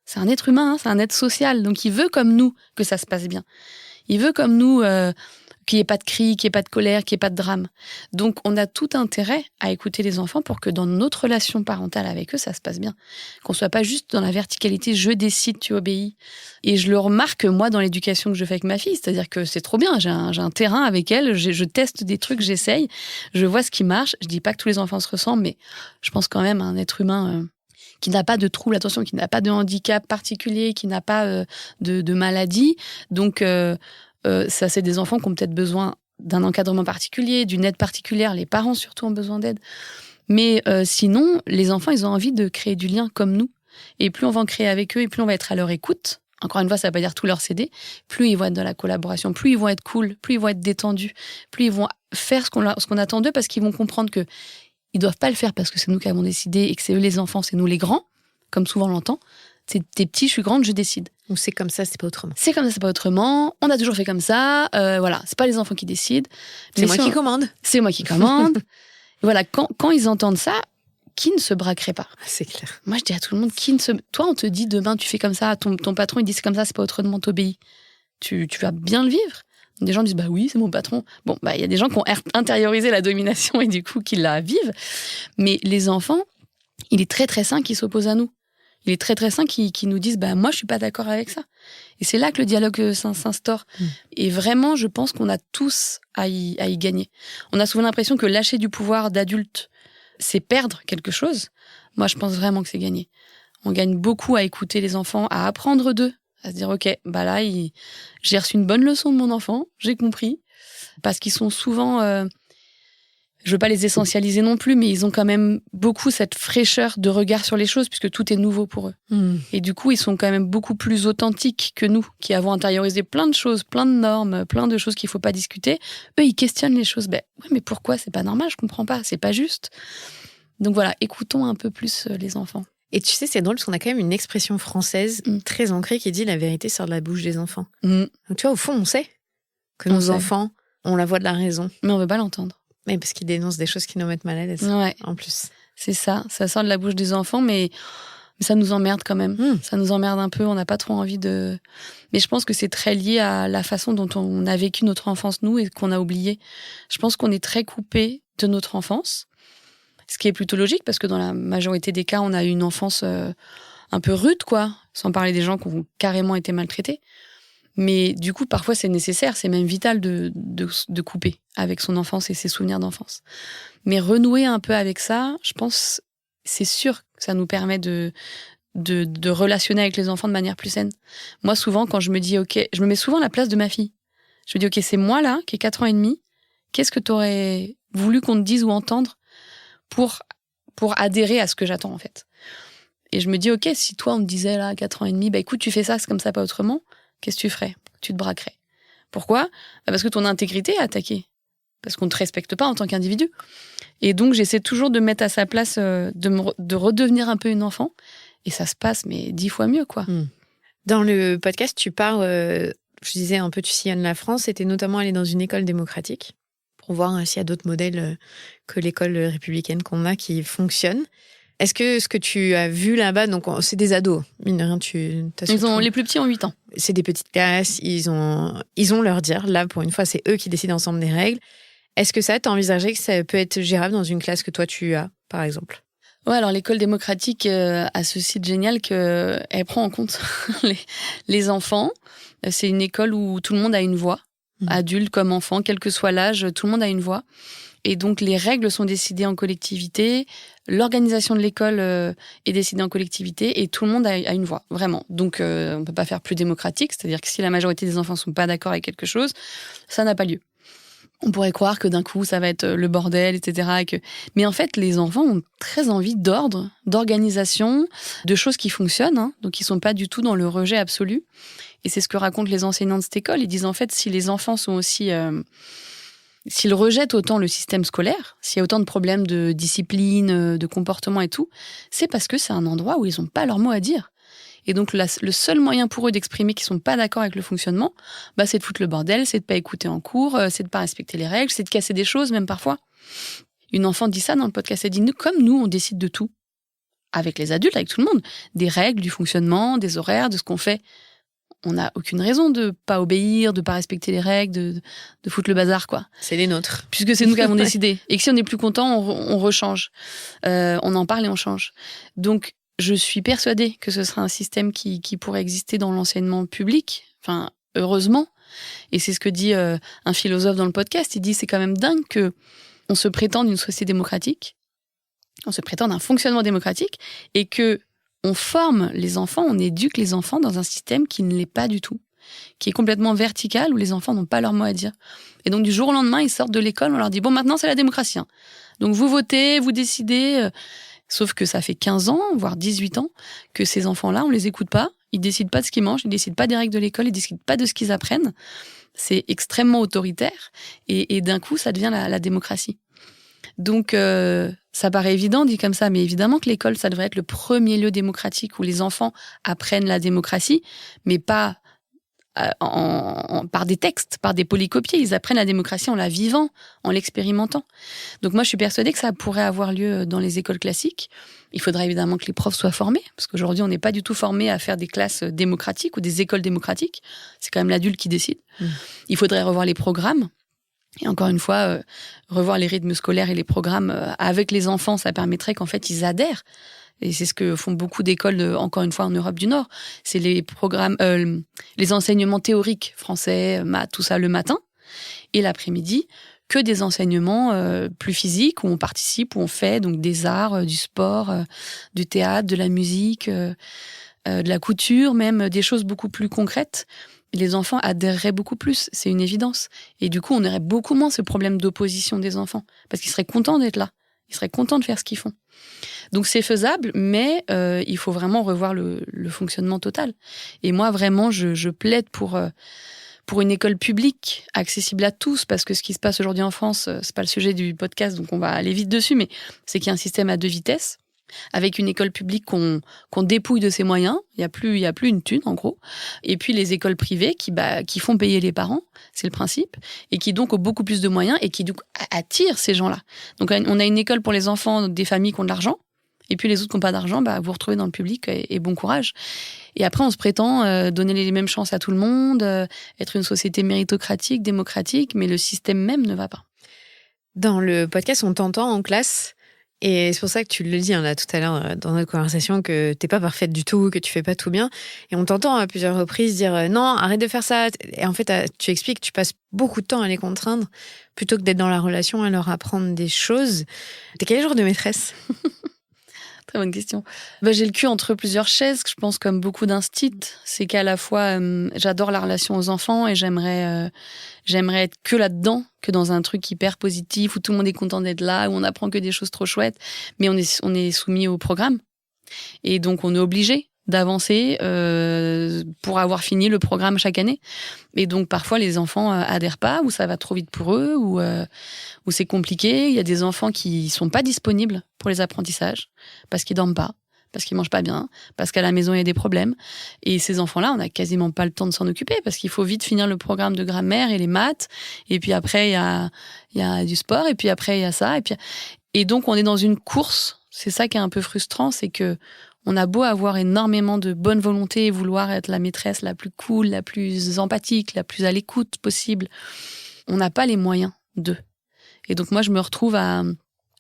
c'est un être humain, c'est un être social. Donc, il veut comme nous que ça se passe bien. Il veut comme nous qu'il n'y ait pas de cris, qu'il n'y ait pas de colère, qu'il n'y ait pas de drame. Donc, on a tout intérêt à écouter les enfants pour que dans notre relation parentale avec eux, ça se passe bien. Qu'on ne soit pas juste dans la verticalité, je décide, tu obéis. Et je le remarque, moi, dans l'éducation que je fais avec ma fille. C'est-à-dire que c'est trop bien. J'ai un terrain avec elle, je teste des trucs, j'essaye, je vois ce qui marche. Je dis pas que tous les enfants se ressemblent, mais je pense quand même à un être humain qui n'a pas de trouble, attention, qui n'a pas de handicap particulier, qui n'a pas de maladie. Donc, ça, c'est des enfants qui ont peut-être besoin d'un encadrement particulier, d'une aide particulière. Les parents, surtout, ont besoin d'aide. Mais sinon, les enfants, ils ont envie de créer du lien comme nous. Et plus on va en créer avec eux, et plus on va être à leur écoute. Encore une fois, ça ne veut pas dire tout leur céder. Plus ils vont être dans la collaboration, plus ils vont être cool, plus ils vont être détendus, plus ils vont faire ce qu'on attend d'eux, parce qu'ils vont comprendre que ils doivent pas le faire parce que c'est nous qui avons décidé et que c'est eux les enfants, c'est nous les grands, comme souvent on l'entend. C'est t'es petit, je suis grande, je décide. Ou c'est comme ça, c'est pas autrement. C'est comme ça, c'est pas autrement. On a toujours fait comme ça. Voilà, c'est pas les enfants qui décident. C'est moi qui commande. C'est moi qui commande. Voilà, quand ils entendent ça, qui ne se braquerait pas? C'est clair. Moi, je dis à tout le monde, toi, on te dit demain, tu fais comme ça, ton patron, il dit c'est comme ça, c'est pas autrement, t'obéis. Tu vas bien le vivre. Des gens disent, bah oui, c'est mon patron. Bon, bah, il y a des gens qui ont intériorisé la domination et du coup, qui la vivent. Mais les enfants, il est très, très sain qu'ils s'opposent à nous. Il est très, très sain qu'ils nous disent, bah, moi, je suis pas d'accord avec ça. Et c'est là que le dialogue s'instaure. Et vraiment, je pense qu'on a tous à y gagner. On a souvent l'impression que lâcher du pouvoir d'adulte, c'est perdre quelque chose. Moi, je pense vraiment que c'est gagner. On gagne beaucoup à écouter les enfants, à apprendre d'eux, à se dire, ok, bah là, j'ai reçu une bonne leçon de mon enfant, j'ai compris. Parce qu'ils sont souvent, je veux pas les essentialiser non plus, mais ils ont quand même beaucoup cette fraîcheur de regard sur les choses, puisque tout est nouveau pour eux. Et du coup, ils sont quand même beaucoup plus authentiques que nous, qui avons intériorisé plein de choses, plein de normes, plein de choses qu'il faut pas discuter. Eux, ils questionnent les choses. Ben, ouais, mais pourquoi? C'est pas normal, je comprends pas, c'est pas juste. Donc voilà, écoutons un peu plus les enfants. Et tu sais, c'est drôle parce qu'on a quand même une expression française très ancrée qui dit la vérité sort de la bouche des enfants. Donc tu vois, au fond, on sait que nos enfants ont la voix de la raison. Mais on veut pas l'entendre. Mais parce qu'ils dénoncent des choses qui nous mettent mal à l'aise. Ouais. En plus. C'est ça sort de la bouche des enfants, mais ça nous emmerde quand même. Ça nous emmerde un peu, on n'a pas trop envie de... Mais je pense que c'est très lié à la façon dont on a vécu notre enfance, nous, et qu'on a oublié. Je pense qu'on est très coupé de notre enfance. Ce qui est plutôt logique, parce que dans la majorité des cas, on a eu une enfance un peu rude, quoi. Sans parler des gens qui ont carrément été maltraités. Mais du coup, parfois, c'est nécessaire, c'est même vital de couper avec son enfance et ses souvenirs d'enfance. Mais renouer un peu avec ça, je pense, c'est sûr que ça nous permet de relationner avec les enfants de manière plus saine. Moi, souvent, quand je me dis, OK, je me mets souvent à la place de ma fille. Je me dis, OK, c'est moi, là, qui ai 4 ans et demi. Qu'est-ce que t'aurais voulu qu'on te dise ou entendre pour adhérer à ce que j'attends, en fait. Et je me dis, OK, si toi, on me disait, là, 4 ans et demi, bah écoute, tu fais ça, c'est comme ça, pas autrement, qu'est-ce que tu ferais? Tu te braquerais. Pourquoi? Bah parce que ton intégrité est attaquée. Parce qu'on ne te respecte pas en tant qu'individu. Et donc, j'essaie toujours de mettre à sa place, de redevenir un peu une enfant. Et ça se passe, mais 10 fois mieux, quoi. Dans le podcast, tu parles, je disais un peu, tu sillonnes la France, et t'es notamment allée dans une école démocratique pour voir s'il y a d'autres modèles que l'école républicaine qu'on a qui fonctionnent. Est-ce que ce que tu as vu là-bas, donc c'est des ados, mine de rien, Les plus petits ont 8 ans. C'est des petites classes, ils ont leur dire. Là, pour une fois, c'est eux qui décident ensemble des règles. Est-ce que ça, t'as envisagé que ça peut être gérable dans une classe que toi, tu as, par exemple? Ouais, alors l'école démocratique a ce site génial qu'elle prend en compte les enfants. C'est une école où tout le monde a une voix, adulte comme enfant, quel que soit l'âge, tout le monde a une voix. Et donc les règles sont décidées en collectivité, l'organisation de l'école est décidée en collectivité et tout le monde a une voix, vraiment. Donc on peut pas faire plus démocratique, c'est-à-dire que si la majorité des enfants sont pas d'accord avec quelque chose, ça n'a pas lieu. On pourrait croire que d'un coup, ça va être le bordel, etc. Mais en fait, les enfants ont très envie d'ordre, d'organisation, de choses qui fonctionnent, hein, donc ils sont pas du tout dans le rejet absolu. Et c'est ce que racontent les enseignants de cette école. Ils disent en fait, si les enfants sont aussi... s'ils rejettent autant le système scolaire, s'il y a autant de problèmes de discipline, de comportement et tout, c'est parce que c'est un endroit où ils n'ont pas leur mot à dire. Et donc, le seul moyen pour eux d'exprimer qu'ils sont pas d'accord avec le fonctionnement, c'est de foutre le bordel, c'est de pas écouter en cours, c'est de pas respecter les règles, c'est de casser des choses, même parfois. Une enfant dit ça dans le podcast, elle dit, comme nous, on décide de tout. Avec les adultes, avec tout le monde. Des règles, du fonctionnement, des horaires, de ce qu'on fait. On n'a aucune raison de pas obéir, de pas respecter les règles, de foutre le bazar, quoi. C'est les nôtres. Puisque c'est nous qui avons décidé. Et que si on n'est plus content, on rechange. On en parle et on change. Donc, je suis persuadée que ce sera un système qui pourrait exister dans l'enseignement public. Enfin, heureusement. Et c'est ce que dit un philosophe dans le podcast. Il dit, c'est quand même dingue que on se prétende d'une société démocratique, on se prétende un fonctionnement démocratique, et que on forme les enfants, on éduque les enfants dans un système qui ne l'est pas du tout, qui est complètement vertical, où les enfants n'ont pas leur mot à dire. Et donc, du jour au lendemain, ils sortent de l'école, on leur dit, bon, maintenant, c'est la démocratie. Hein. Donc, vous votez, vous décidez... Sauf que ça fait 15 ans, voire 18 ans, que ces enfants-là, on les écoute pas. Ils décident pas de ce qu'ils mangent, ils décident pas des règles de l'école, ils décident pas de ce qu'ils apprennent. C'est extrêmement autoritaire. Et d'un coup, ça devient la démocratie. Donc, ça paraît évident, dit comme ça, mais évidemment que l'école, ça devrait être le premier lieu démocratique où les enfants apprennent la démocratie, mais pas par des textes, par des polycopiés. Ils apprennent la démocratie en la vivant, en l'expérimentant. Donc moi, je suis persuadée que ça pourrait avoir lieu dans les écoles classiques. Il faudrait évidemment que les profs soient formés, parce qu'aujourd'hui, on n'est pas du tout formés à faire des classes démocratiques ou des écoles démocratiques. C'est quand même l'adulte qui décide. Il faudrait revoir les programmes. Et encore une fois, revoir les rythmes scolaires et les programmes avec les enfants, ça permettrait qu'en fait, ils adhèrent. Et c'est ce que font beaucoup d'écoles, encore une fois, en Europe du Nord. C'est les programmes, les enseignements théoriques, français, maths, tout ça, le matin. Et l'après-midi, que des enseignements plus physiques, où on participe, où on fait donc des arts, du sport, du théâtre, de la musique, de la couture, même des choses beaucoup plus concrètes. Les enfants adhéreraient beaucoup plus, c'est une évidence. Et du coup, on aurait beaucoup moins ce problème d'opposition des enfants, parce qu'ils seraient contents d'être là. Ils seraient contents de faire ce qu'ils font. Donc c'est faisable, mais il faut vraiment revoir le fonctionnement total. Et moi, vraiment, je plaide pour une école publique accessible à tous, parce que ce qui se passe aujourd'hui en France, c'est pas le sujet du podcast, donc on va aller vite dessus, mais c'est qu'il y a un système à 2 vitesses, avec une école publique qu'on dépouille de ses moyens, il y a plus une thune en gros, et puis les écoles privées qui font payer les parents, c'est le principe, et qui donc ont beaucoup plus de moyens et qui donc attirent ces gens-là. Donc on a une école pour les enfants des familles qui ont de l'argent, et puis les autres qui n'ont pas d'argent, vous vous retrouvez dans le public et bon courage. Et après, on se prétend donner les mêmes chances à tout le monde, être une société méritocratique, démocratique, mais le système même ne va pas. Dans le podcast, on t'entend en classe. Et c'est pour ça que tu le dis là tout à l'heure dans notre conversation, que t'es pas parfaite du tout, que tu fais pas tout bien. Et on t'entend à plusieurs reprises dire non, arrête de faire ça. Et en fait, tu expliques que tu passes beaucoup de temps à les contraindre plutôt que d'être dans la relation, à leur apprendre des choses. T'es quel genre de maîtresse ? Très bonne question. J'ai le cul entre plusieurs chaises, je pense, comme beaucoup d'instits. C'est qu'à la fois, j'adore la relation aux enfants et j'aimerais être que là-dedans, que dans un truc hyper positif où tout le monde est content d'être là, où on apprend que des choses trop chouettes. Mais on est soumis au programme. Et donc, on est obligé d'avancer pour avoir fini le programme chaque année. Et donc, parfois, les enfants adhèrent pas, ou ça va trop vite pour eux, ou c'est compliqué. Il y a des enfants qui sont pas disponibles pour les apprentissages, parce qu'ils dorment pas, parce qu'ils mangent pas bien, parce qu'à la maison, il y a des problèmes. Et ces enfants-là, on n'a quasiment pas le temps de s'en occuper, parce qu'il faut vite finir le programme de grammaire et les maths. Et puis après, il y a du sport, et puis après, il y a ça. Et donc, on est dans une course. C'est ça qui est un peu frustrant, c'est que on a beau avoir énormément de bonne volonté et vouloir être la maîtresse la plus cool, la plus empathique, la plus à l'écoute possible. On n'a pas les moyens d'eux. Et donc moi, je me retrouve à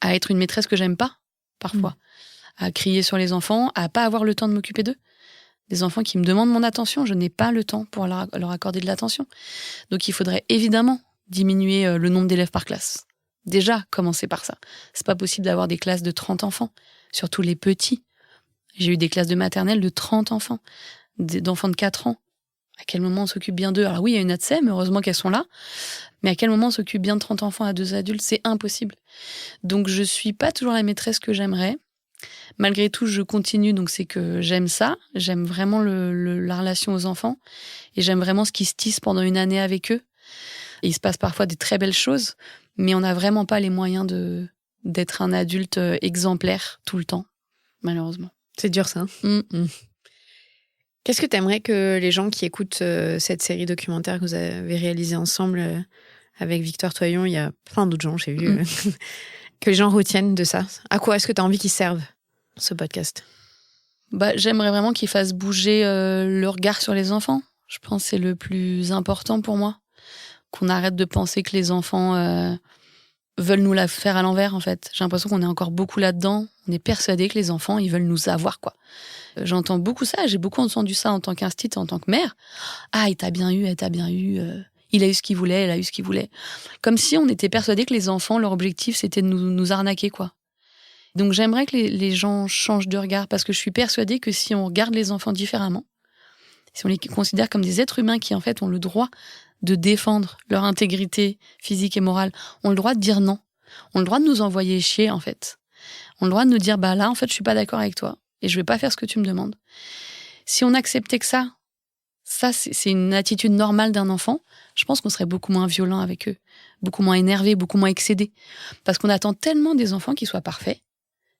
être une maîtresse que j'aime pas, parfois. À crier sur les enfants, à pas avoir le temps de m'occuper d'eux. Des enfants qui me demandent mon attention, je n'ai pas le temps pour leur accorder de l'attention. Donc il faudrait évidemment diminuer le nombre d'élèves par classe. Déjà, commencer par ça. C'est pas possible d'avoir des classes de 30 enfants, surtout les petits. J'ai eu des classes de maternelle de 30 enfants, d'enfants de 4 ans. À quel moment on s'occupe bien d'eux? Alors oui, il y a une ATSEM, heureusement qu'elles sont là. Mais à quel moment on s'occupe bien de 30 enfants à 2 adultes? C'est impossible. Donc je suis pas toujours la maîtresse que j'aimerais. Malgré tout, je continue, donc c'est que j'aime ça. J'aime vraiment la relation aux enfants. Et j'aime vraiment ce qui se tisse pendant une année avec eux. Et il se passe parfois des très belles choses, mais on n'a vraiment pas les moyens d'être un adulte exemplaire tout le temps, malheureusement. C'est dur, ça. Qu'est-ce que tu aimerais que les gens qui écoutent cette série documentaire que vous avez réalisée ensemble avec Victor Toyon, il y a plein d'autres gens, j'ai vu, que les gens retiennent de ça? À quoi est-ce que tu as envie qu'ils servent, ce podcast? J'aimerais vraiment qu'ils fassent bouger le regard sur les enfants. Je pense que c'est le plus important pour moi. Qu'on arrête de penser que les enfants veulent nous la faire à l'envers, en fait. J'ai l'impression qu'on est encore beaucoup là-dedans. On est persuadé que les enfants, ils veulent nous avoir, quoi. J'entends beaucoup ça. J'ai beaucoup entendu ça en tant qu'instit, en tant que mère. Ah, il t'a bien eu, elle t'a bien eu. Il a eu ce qu'il voulait, elle a eu ce qu'il voulait. Comme si on était persuadé que les enfants, leur objectif, c'était de nous arnaquer, quoi. Donc j'aimerais que les gens changent de regard, parce que je suis persuadée que si on regarde les enfants différemment, si on les considère comme des êtres humains qui, en fait, ont le droit de défendre leur intégrité physique et morale, ont le droit de dire non. Ont le droit de nous envoyer chier, en fait. Ont le droit de nous dire, là, en fait, je suis pas d'accord avec toi et je vais pas faire ce que tu me demandes. Si on acceptait que ça, c'est une attitude normale d'un enfant, je pense qu'on serait beaucoup moins violent avec eux, beaucoup moins énervé, beaucoup moins excédé. Parce qu'on attend tellement des enfants qu'ils soient parfaits,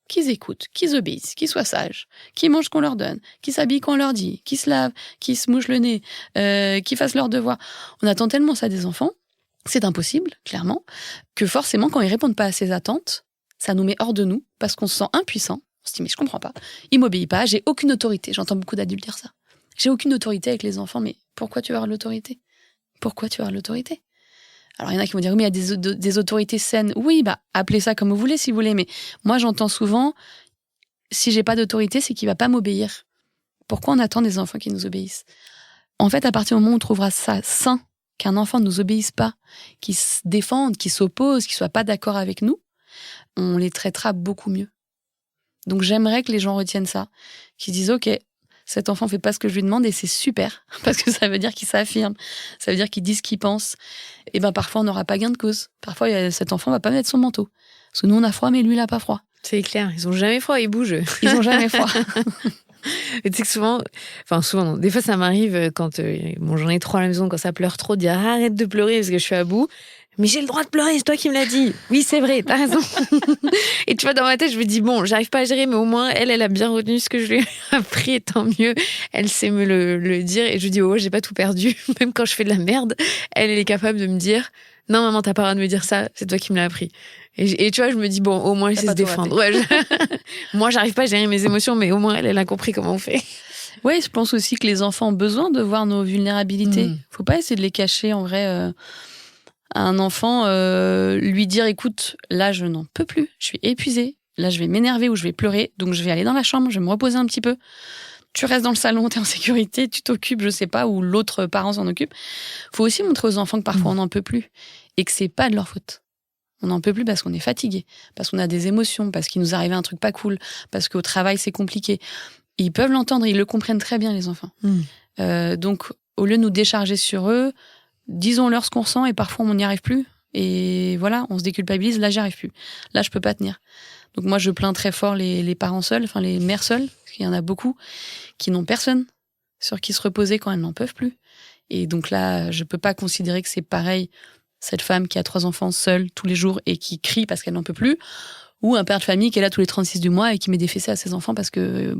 qu'ils écoutent, qu'ils obéissent, qu'ils soient sages, qu'ils mangent qu'on leur donne, qu'ils s'habillent quand on leur dit, qu'ils se lavent, qu'ils se mouchent le nez, qu'ils fassent leurs devoirs. On attend tellement ça des enfants, c'est impossible, clairement, que forcément, quand ils répondent pas à ces attentes, ça nous met hors de nous, parce qu'on se sent impuissant. On se dit, mais je comprends pas, il m'obéit pas, j'ai aucune autorité. J'entends beaucoup d'adultes dire ça. J'ai aucune autorité avec les enfants, mais pourquoi tu veux avoir l'autorité? Pourquoi tu veux avoir l'autorité? Alors, il y en a qui vont dire, oui, mais il y a des autorités saines. Oui, appelez ça comme vous voulez, si vous voulez. Mais moi, j'entends souvent, si j'ai pas d'autorité, c'est qu'il va pas m'obéir. Pourquoi on attend des enfants qui nous obéissent? En fait, à partir du moment où on trouvera ça sain, qu'un enfant ne nous obéisse pas, qu'il se défende, qu'il s'oppose, qu'il soit pas d'accord avec nous, on les traitera beaucoup mieux. Donc, j'aimerais que les gens retiennent ça. Qu'ils se disent, OK, cet enfant fait pas ce que je lui demande et c'est super, parce que ça veut dire qu'il s'affirme, ça veut dire qu'il dit ce qu'il pense. Et parfois, on n'aura pas gain de cause. Parfois, cet enfant va pas mettre son manteau. Parce que nous, on a froid, mais lui, il a pas froid. C'est clair, ils ont jamais froid, ils bougent. Ils ont jamais froid. Et tu sais que souvent non, des fois ça m'arrive quand j'en ai trop à la maison, quand ça pleure trop, de dire arrête de pleurer parce que je suis à bout. Mais j'ai le droit de pleurer, c'est toi qui me l'as dit. Oui, c'est vrai, t'as raison. Et tu vois, dans ma tête, je me dis, bon, j'arrive pas à gérer, mais au moins, elle a bien retenu ce que je lui ai appris, et tant mieux. Elle sait me le dire. Et je lui dis, oh, j'ai pas tout perdu. Même quand je fais de la merde, elle est capable de me dire, non, maman, t'as pas le droit de me dire ça, c'est toi qui me l'as appris. Et tu vois, je me dis, bon, au moins, elle sait se défendre. Ouais, moi, j'arrive pas à gérer mes émotions, mais au moins, elle a compris comment on fait. Oui, je pense aussi que les enfants ont besoin de voir nos vulnérabilités. Faut pas essayer de les cacher, en vrai. À un enfant, lui dire, écoute, là, je n'en peux plus, je suis épuisée, là, je vais m'énerver ou je vais pleurer, donc je vais aller dans la chambre, je vais me reposer un petit peu. Tu restes dans le salon, t'es en sécurité, tu t'occupes, je sais pas, ou l'autre parent s'en occupe. Faut aussi montrer aux enfants que parfois on n'en peut plus et que c'est pas de leur faute. On n'en peut plus parce qu'on est fatigué, parce qu'on a des émotions, parce qu'il nous arrive un truc pas cool, parce qu'au travail c'est compliqué. Ils peuvent l'entendre, ils le comprennent très bien, les enfants. Donc, au lieu de nous décharger sur eux, disons-leur ce qu'on ressent et parfois on n'y arrive plus. Et voilà, on se déculpabilise, là j'y arrive plus. Là je peux pas tenir. Donc moi je plains très fort les parents seuls, enfin les mères seules, parce qu'il y en a beaucoup, qui n'ont personne sur qui se reposer quand elles n'en peuvent plus. Et donc là, je peux pas considérer que c'est pareil, cette femme qui a 3 enfants seule tous les jours et qui crie parce qu'elle n'en peut plus, ou un père de famille qui est là tous les 36 du mois et qui met des fessées à ses enfants parce que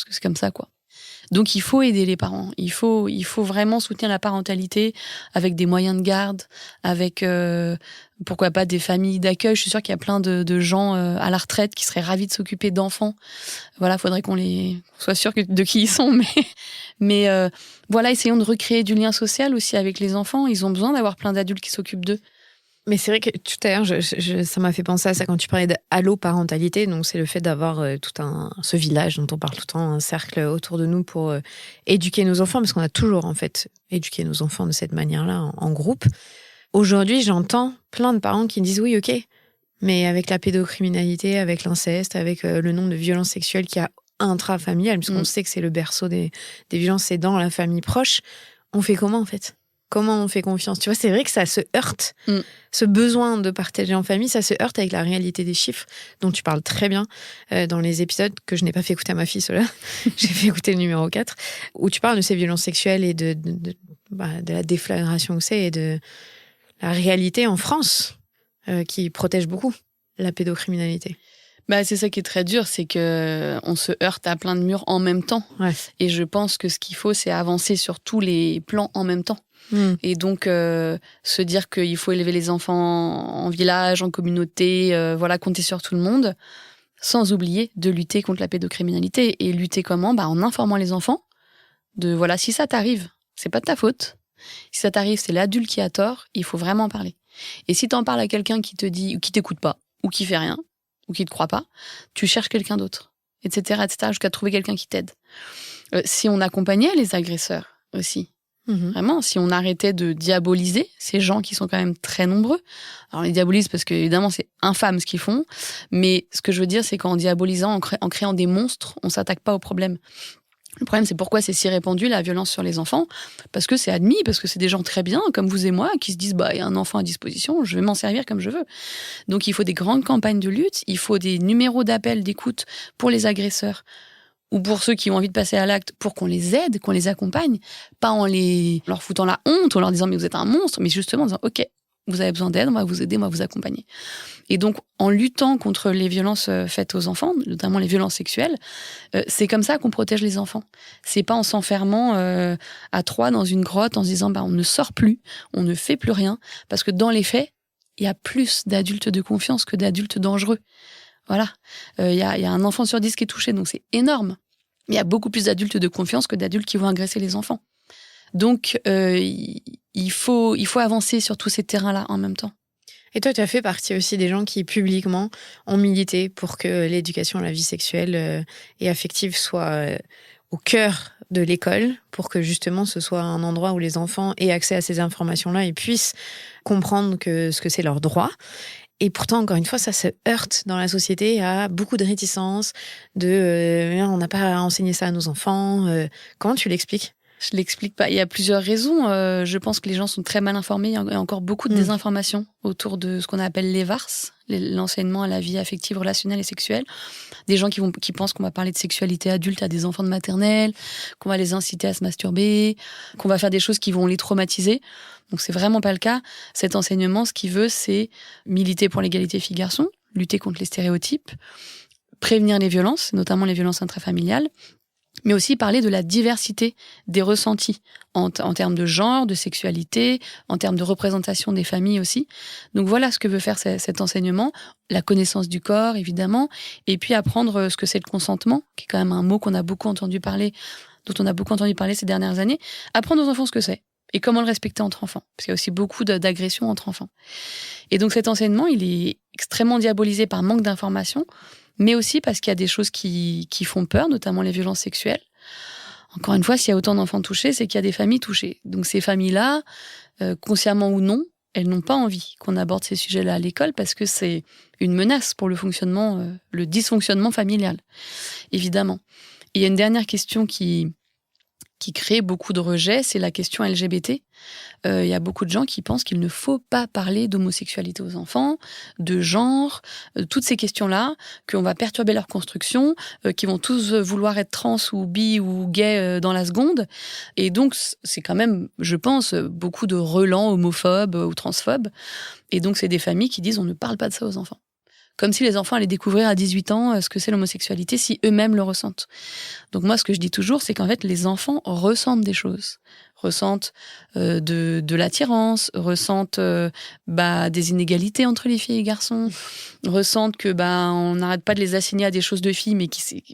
c'est comme ça, quoi. Donc il faut aider les parents, il faut vraiment soutenir la parentalité avec des moyens de garde, avec pourquoi pas des familles d'accueil. Je suis sûre qu'il y a plein de gens à la retraite qui seraient ravis de s'occuper d'enfants. Voilà, faudrait qu'on soit sûr de qui ils sont, mais voilà, essayons de recréer du lien social aussi avec les enfants. Ils ont besoin d'avoir plein d'adultes qui s'occupent d'eux. Mais c'est vrai que tout à l'heure, ça m'a fait penser à ça quand tu parlais d'allo-parentalité. Donc, c'est le fait d'avoir ce village dont on parle tout le temps, un cercle autour de nous pour éduquer nos enfants, parce qu'on a toujours, en fait, éduqué nos enfants de cette manière-là, en groupe. Aujourd'hui, j'entends plein de parents qui disent oui, ok, mais avec la pédocriminalité, avec l'inceste, avec le nombre de violences sexuelles qu'il y a intrafamiliales, puisqu'on sait que c'est le berceau des violences, c'est dans la famille proche. on fait comment en fait ? Comment on fait confiance ? Tu vois, c'est vrai que ça se heurte. Ce besoin de partager en famille, ça se heurte avec la réalité des chiffres, dont tu parles très bien dans les épisodes que je n'ai pas fait écouter à ma fille, ceux-là. J'ai fait écouter le numéro 4, où tu parles de ces violences sexuelles et de la déflagration que c'est et de la réalité en France qui protège beaucoup la pédocriminalité. C'est ça qui est très dur, c'est qu'on se heurte à plein de murs en même temps. Ouais. Et je pense que ce qu'il faut, c'est avancer sur tous les plans en même temps. Et donc, se dire qu'il faut élever les enfants en village, en communauté, compter sur tout le monde, sans oublier de lutter contre la pédocriminalité. Et lutter comment ? En informant les enfants de, si ça t'arrive, c'est pas de ta faute. Si ça t'arrive, c'est l'adulte qui a tort, il faut vraiment en parler. Et si t'en parles à quelqu'un qui te dit, ou qui t'écoute pas, ou qui fait rien, ou qui te croit pas, tu cherches quelqu'un d'autre, etc., jusqu'à trouver quelqu'un qui t'aide. Si on accompagnait les agresseurs aussi, vraiment, si on arrêtait de diaboliser ces gens qui sont quand même très nombreux. Alors, on les diabolise parce que, évidemment, c'est infâme ce qu'ils font. Mais ce que je veux dire, c'est qu'en diabolisant, en créant des monstres, on s'attaque pas au problème. Le problème, c'est pourquoi c'est si répandu, la violence sur les enfants. Parce que c'est admis, parce que c'est des gens très bien, comme vous et moi, qui se disent, il y a un enfant à disposition, je vais m'en servir comme je veux. Donc, il faut des grandes campagnes de lutte, il faut des numéros d'appel, d'écoute pour les agresseurs, ou pour ceux qui ont envie de passer à l'acte, pour qu'on les aide, qu'on les accompagne, pas en leur foutant la honte, en leur disant, mais vous êtes un monstre, mais justement en disant, ok, vous avez besoin d'aide, on va vous aider, on va vous accompagner. Et donc, en luttant contre les violences faites aux enfants, notamment les violences sexuelles, c'est comme ça qu'on protège les enfants. C'est pas en s'enfermant à 3 dans une grotte, en se disant, on ne sort plus, on ne fait plus rien, parce que dans les faits, il y a plus d'adultes de confiance que d'adultes dangereux. Voilà. Il y a un enfant sur 10 qui est touché, donc c'est énorme. Il y a beaucoup plus d'adultes de confiance que d'adultes qui vont agresser les enfants. Donc, il faut avancer sur tous ces terrains-là en même temps. Et toi, tu as fait partie aussi des gens qui, publiquement, ont milité pour que l'éducation à la vie sexuelle et affective soit au cœur de l'école, pour que justement ce soit un endroit où les enfants aient accès à ces informations-là et puissent comprendre ce que c'est leur droit. Et pourtant, encore une fois, ça se heurte dans la société à beaucoup de réticences, on n'a pas enseigné ça à nos enfants. Comment tu l'expliques ? Je l'explique pas. Il y a plusieurs raisons. Je pense que les gens sont très mal informés. Il y a encore beaucoup de désinformation autour de ce qu'on appelle l'EVARS, l'enseignement à la vie affective, relationnelle et sexuelle. Des gens qui pensent qu'on va parler de sexualité adulte à des enfants de maternelle, qu'on va les inciter à se masturber, qu'on va faire des choses qui vont les traumatiser. Donc c'est vraiment pas le cas. Cet enseignement, ce qu'il veut, c'est militer pour l'égalité filles-garçons, lutter contre les stéréotypes, prévenir les violences, notamment les violences intrafamiliales, mais aussi parler de la diversité des ressentis en termes de genre, de sexualité, en termes de représentation des familles aussi. Donc voilà ce que veut faire cet enseignement, la connaissance du corps évidemment, et puis apprendre ce que c'est le consentement, qui est quand même un mot dont on a beaucoup entendu parler ces dernières années. Apprendre aux enfants ce que c'est et comment le respecter entre enfants, parce qu'il y a aussi beaucoup d'agressions entre enfants. Et donc cet enseignement, il est extrêmement diabolisé par manque d'information, mais aussi parce qu'il y a des choses qui font peur, notamment les violences sexuelles. Encore une fois, s'il y a autant d'enfants touchés, c'est qu'il y a des familles touchées. Donc ces familles-là, consciemment ou non, elles n'ont pas envie qu'on aborde ces sujets-là à l'école parce que c'est une menace pour le dysfonctionnement familial, évidemment. Et il y a une dernière question qui crée beaucoup de rejet, c'est la question LGBT. Il y a beaucoup de gens qui pensent qu'il ne faut pas parler d'homosexualité aux enfants, de genre, toutes ces questions-là, qu'on va perturber leur construction, qu'ils vont tous vouloir être trans ou bi ou gay dans la seconde. Et donc, c'est quand même, je pense, beaucoup de relents homophobes ou transphobes. Et donc, c'est des familles qui disent on ne parle pas de ça aux enfants. Comme si les enfants allaient découvrir à 18 ans ce que c'est l'homosexualité si eux-mêmes le ressentent. Donc moi, ce que je dis toujours, c'est qu'en fait, les enfants ressentent des choses. Ressentent de l'attirance, ressentent des inégalités entre les filles et les garçons, ressentent que on n'arrête pas de les assigner à des choses de filles, mais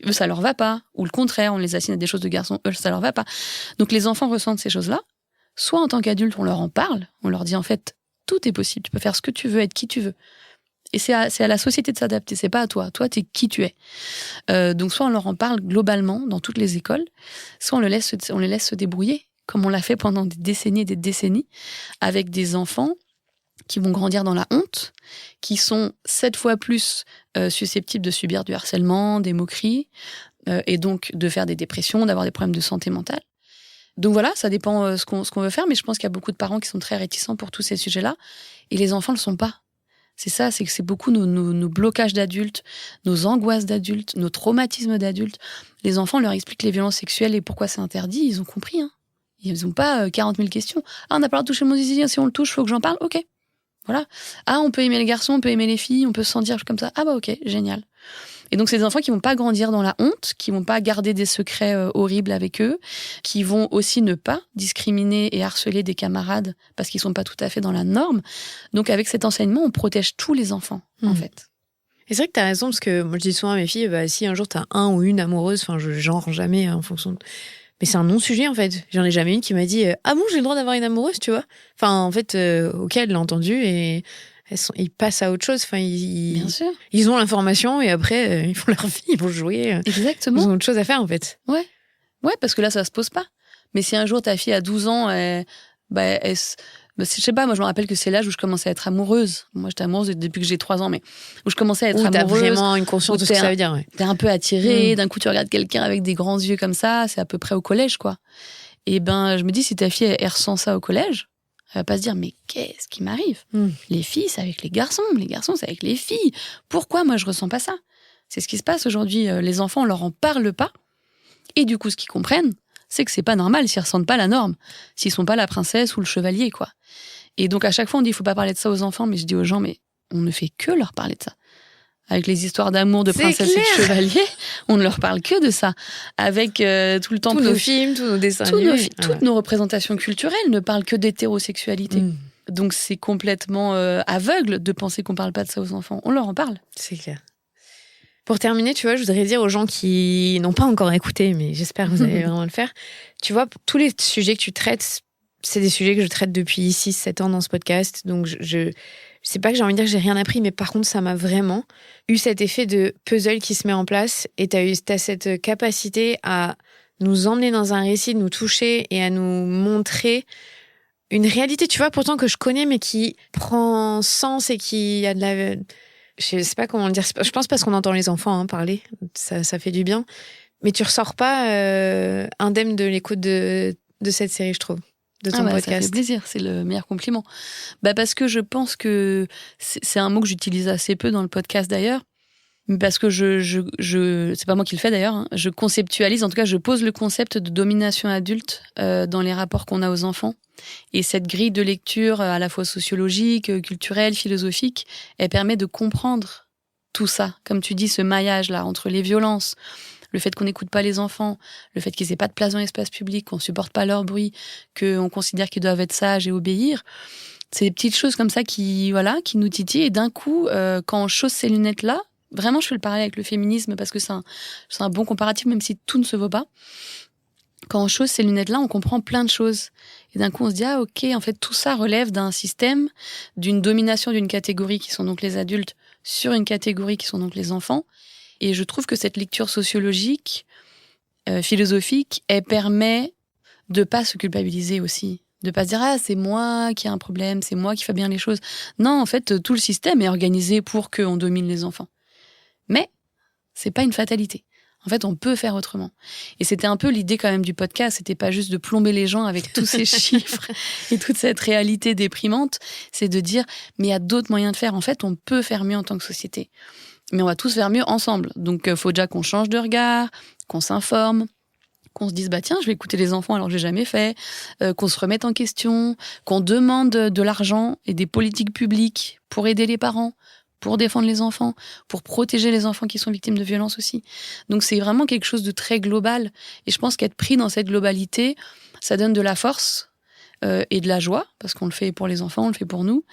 eux, ça leur va pas. Ou le contraire, on les assigne à des choses de garçons, eux, ça leur va pas. Donc les enfants ressentent ces choses-là. Soit en tant qu'adultes, on leur en parle, on leur dit en fait, tout est possible, tu peux faire ce que tu veux, être qui tu veux. Et c'est à la société de s'adapter, c'est pas à toi. Toi, t'es qui tu es. Donc soit on leur en parle globalement dans toutes les écoles, soit on les laisse se débrouiller, comme on l'a fait pendant des décennies et des décennies, avec des enfants qui vont grandir dans la honte, qui sont 7 fois plus susceptibles de subir du harcèlement, des moqueries, et donc de faire des dépressions, d'avoir des problèmes de santé mentale. Donc voilà, ça dépend ce qu'on veut faire, mais je pense qu'il y a beaucoup de parents qui sont très réticents pour tous ces sujets-là, et les enfants ne le sont pas. C'est ça, c'est que c'est beaucoup nos blocages d'adultes, nos angoisses d'adultes, nos traumatismes d'adultes. Les enfants, on leur explique les violences sexuelles et pourquoi c'est interdit, ils ont compris. Hein. Ils n'ont pas 40 000 questions. Ah, on n'a pas le droit de toucher mon zizi, si on le touche, il faut que j'en parle, ok. Voilà. Ah, on peut aimer les garçons, on peut aimer les filles, on peut se sentir comme ça. Ah bah ok, génial. Et donc, c'est des enfants qui vont pas grandir dans la honte, qui vont pas garder des secrets horribles avec eux, qui vont aussi ne pas discriminer et harceler des camarades parce qu'ils sont pas tout à fait dans la norme. Donc, avec cet enseignement, on protège tous les enfants, en fait. Et c'est vrai que t'as raison, parce que moi, je dis souvent à mes filles, si un jour t'as un ou une amoureuse, je genre jamais en fonction de... Mais c'est un non-sujet, en fait. J'en ai jamais une qui m'a dit « Ah bon, j'ai le droit d'avoir une amoureuse, tu vois ?» Enfin, en fait, ok, elle l'a entendu et... Ils passent à autre chose. Bien sûr. Ils ont l'information et après, ils font leur vie, ils vont jouer. Exactement. Ils ont autre chose à faire, en fait. Ouais, parce que là, ça se pose pas. Mais si un jour, ta fille a 12 ans, je sais pas, moi, je me rappelle que c'est l'âge où je commençais à être amoureuse. Moi, j'étais amoureuse depuis que j'ai 3 ans, mais où je commençais à être amoureuse. Où t'as vraiment une conscience de ce que ça veut dire, ouais. T'es un peu attirée, d'un coup, tu regardes quelqu'un avec des grands yeux comme ça, c'est à peu près au collège, quoi. Et je me dis, si ta fille, elle ressent ça au collège, elle va pas se dire, mais qu'est-ce qui m'arrive ? Les filles, c'est avec les garçons c'est avec les filles. Pourquoi moi, je ressens pas ça ? C'est ce qui se passe aujourd'hui. Les enfants, on leur en parle pas. Et du coup, ce qu'ils comprennent, c'est que c'est pas normal s'ils ressentent pas la norme, s'ils sont pas la princesse ou le chevalier, quoi. Et donc, à chaque fois, on dit, il faut pas parler de ça aux enfants, mais je dis aux gens, mais on ne fait que leur parler de ça. Avec les histoires d'amour de princesse et de chevalier, on ne leur parle que de ça. Avec tout le temps... Tous nos films, tous nos dessins animés. Toutes nos représentations culturelles ne parlent que d'hétérosexualité. Donc c'est complètement aveugle de penser qu'on parle pas de ça aux enfants. On leur en parle. C'est clair. Pour terminer, tu vois, je voudrais dire aux gens qui n'ont pas encore écouté, mais j'espère que vous allez vraiment le faire. Tu vois, tous les sujets que tu traites, c'est des sujets que je traite depuis 6-7 ans dans ce podcast. Donc je c'est pas que j'ai envie de dire que j'ai rien appris, mais par contre, ça m'a vraiment eu cet effet de puzzle qui se met en place, et t'as cette capacité à nous emmener dans un récit, de nous toucher et à nous montrer une réalité, tu vois, pourtant que je connais, mais qui prend sens et qui a de la... Je sais pas comment le dire. Je pense parce qu'on entend les enfants parler, ça fait du bien. Mais tu ressors pas indemne de l'écoute de cette série, je trouve. De ton podcast. Ça fait plaisir, c'est le meilleur compliment. Parce que je pense que c'est un mot que j'utilise assez peu dans le podcast d'ailleurs, parce que c'est pas moi qui le fais d'ailleurs, je conceptualise, en tout cas je pose le concept de domination adulte dans les rapports qu'on a aux enfants. Et cette grille de lecture à la fois sociologique, culturelle, philosophique, elle permet de comprendre tout ça. Comme tu dis, ce maillage-là entre les violences, le fait qu'on n'écoute pas les enfants, le fait qu'ils n'aient pas de place dans l'espace public, qu'on ne supporte pas leur bruit, qu'on considère qu'ils doivent être sages et obéir. C'est des petites choses comme ça qui nous titillent. Et d'un coup, quand on chausse ces lunettes-là, vraiment, je fais le parallèle avec le féminisme parce que c'est un bon comparatif, même si tout ne se vaut pas. Quand on chausse ces lunettes-là, on comprend plein de choses. Et d'un coup, on se dit, ah ok, en fait, tout ça relève d'un système, d'une domination d'une catégorie qui sont donc les adultes sur une catégorie qui sont donc les enfants. Et je trouve que cette lecture sociologique, philosophique, elle permet de pas se culpabiliser aussi. De pas se dire, ah, c'est moi qui ai un problème, c'est moi qui fais bien les choses. Non, en fait, tout le système est organisé pour qu'on domine les enfants. Mais c'est pas une fatalité. En fait, on peut faire autrement. Et c'était un peu l'idée quand même du podcast. C'était pas juste de plomber les gens avec tous ces chiffres et toute cette réalité déprimante. C'est de dire, mais il y a d'autres moyens de faire. En fait, on peut faire mieux en tant que société. Mais on va tous faire mieux ensemble. Donc, il faut déjà qu'on change de regard, qu'on s'informe, qu'on se dise, tiens, je vais écouter les enfants alors que j'ai jamais fait, qu'on se remette en question, qu'on demande de l'argent et des politiques publiques pour aider les parents, pour défendre les enfants, pour protéger les enfants qui sont victimes de violences aussi. Donc c'est vraiment quelque chose de très global. Et je pense qu'être pris dans cette globalité, ça donne de la force et de la joie, parce qu'on le fait pour les enfants, on le fait pour nous.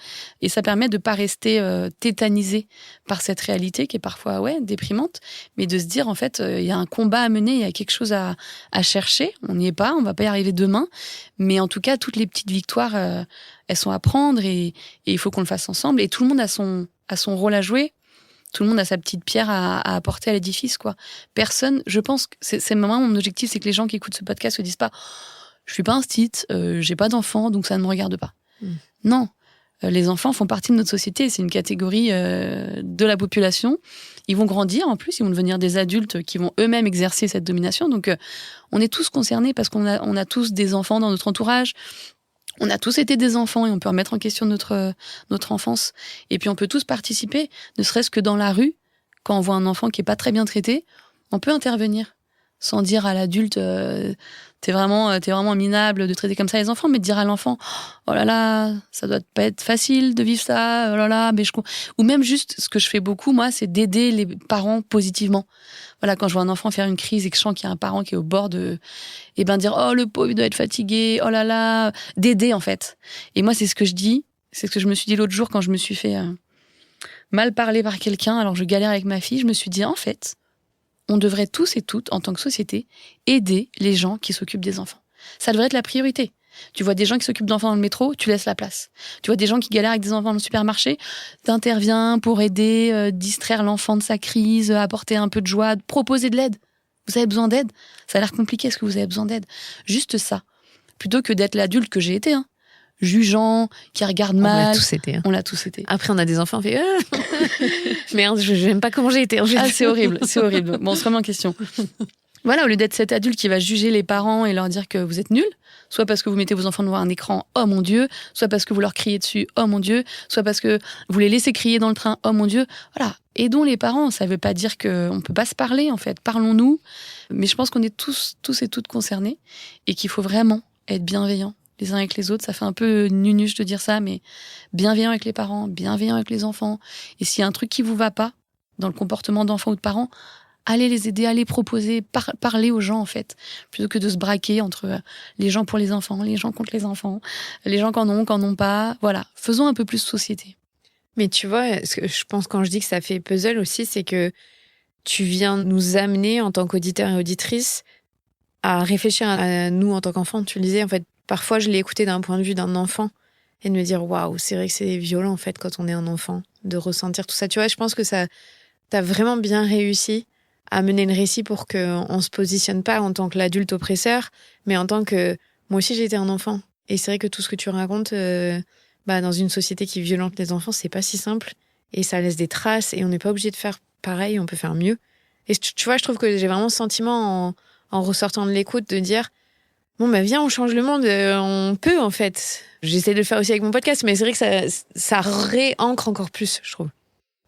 Et ça permet de ne pas rester tétanisé par cette réalité qui est parfois déprimante, mais de se dire, en fait, il y a un combat à mener, il y a quelque chose à chercher. On n'y est pas, on ne va pas y arriver demain. Mais en tout cas, toutes les petites victoires, elles sont à prendre et il faut qu'on le fasse ensemble. Et tout le monde a son rôle à jouer. Tout le monde a sa petite pierre à apporter à l'édifice, quoi. Personne, je pense que c'est vraiment mon objectif, c'est que les gens qui écoutent ce podcast se disent pas, je suis pas un stit, j'ai pas d'enfant, donc ça ne me regarde pas. Non. Les enfants font partie de notre société, c'est une catégorie de la population. Ils vont grandir en plus, ils vont devenir des adultes qui vont eux-mêmes exercer cette domination. Donc on est tous concernés parce qu'on a tous des enfants dans notre entourage. On a tous été des enfants et on peut remettre en question notre enfance. Et puis on peut tous participer, ne serait-ce que dans la rue, quand on voit un enfant qui est pas très bien traité, on peut intervenir sans dire à l'adulte t'es vraiment minable de traiter comme ça les enfants, mais de dire à l'enfant oh là là, ça doit pas être facile de vivre ça, oh là là, ou même juste ce que je fais beaucoup moi, c'est d'aider les parents positivement. Voilà, quand je vois un enfant faire une crise et que je sens qu'il y a un parent qui est au bord de dire oh le pauvre il doit être fatigué, oh là là, d'aider en fait. Et moi c'est ce que je dis, c'est ce que je me suis dit l'autre jour quand je me suis fait mal parler par quelqu'un alors je galère avec ma fille, je me suis dit en fait on devrait tous et toutes, en tant que société, aider les gens qui s'occupent des enfants. Ça devrait être la priorité. Tu vois des gens qui s'occupent d'enfants dans le métro, tu laisses la place. Tu vois des gens qui galèrent avec des enfants dans le supermarché, t'interviens pour aider, distraire l'enfant de sa crise, apporter un peu de joie, proposer de l'aide. Vous avez besoin d'aide ? Ça a l'air compliqué, est-ce que vous avez besoin d'aide ? Juste ça. Plutôt que d'être l'adulte que j'ai été, jugeant, qui regarde mal. On l'a tous été. Après, on a des enfants, on fait merde, je n'aime pas comment j'ai été. C'est horrible. Bon, on se remet en question. Voilà, au lieu d'être cet adulte qui va juger les parents et leur dire que vous êtes nuls, soit parce que vous mettez vos enfants devant un écran, oh mon Dieu, soit parce que vous leur criez dessus, oh mon Dieu, soit parce que vous les laissez crier dans le train, oh mon Dieu. Voilà, aidons les parents. Ça ne veut pas dire qu'on ne peut pas se parler, en fait. Parlons-nous. Mais je pense qu'on est tous et toutes concernés et qu'il faut vraiment être bienveillants les uns avec les autres. Ça fait un peu nunuche de dire ça, mais bienveillant avec les parents, bienveillant avec les enfants. Et s'il y a un truc qui vous va pas dans le comportement d'enfants ou de parents, allez les aider, allez proposer, parler aux gens en fait, plutôt que de se braquer entre les gens pour les enfants, les gens contre les enfants, les gens qu'en ont pas. Voilà, faisons un peu plus société. Mais tu vois, ce que je pense quand je dis que ça fait puzzle aussi, c'est que tu viens nous amener en tant qu'auditeur et auditrice à réfléchir à nous en tant qu'enfants. Tu le disais, en fait, parfois, je l'ai écouté d'un point de vue d'un enfant et de me dire waouh, c'est vrai que c'est violent en fait quand on est un enfant de ressentir tout ça. Tu vois, je pense que ça, t'as vraiment bien réussi à mener le récit pour qu'on se positionne pas en tant que l'adulte oppresseur, mais en tant que moi aussi j'ai été un enfant. Et c'est vrai que tout ce que tu racontes, dans une société qui violente les enfants, c'est pas si simple et ça laisse des traces et on n'est pas obligé de faire pareil, on peut faire mieux. Et tu vois, je trouve que j'ai vraiment ce sentiment en ressortant de l'écoute de dire bon, viens, on change le monde, on peut en fait. J'essaie de le faire aussi avec mon podcast, mais c'est vrai que ça réancre encore plus, je trouve.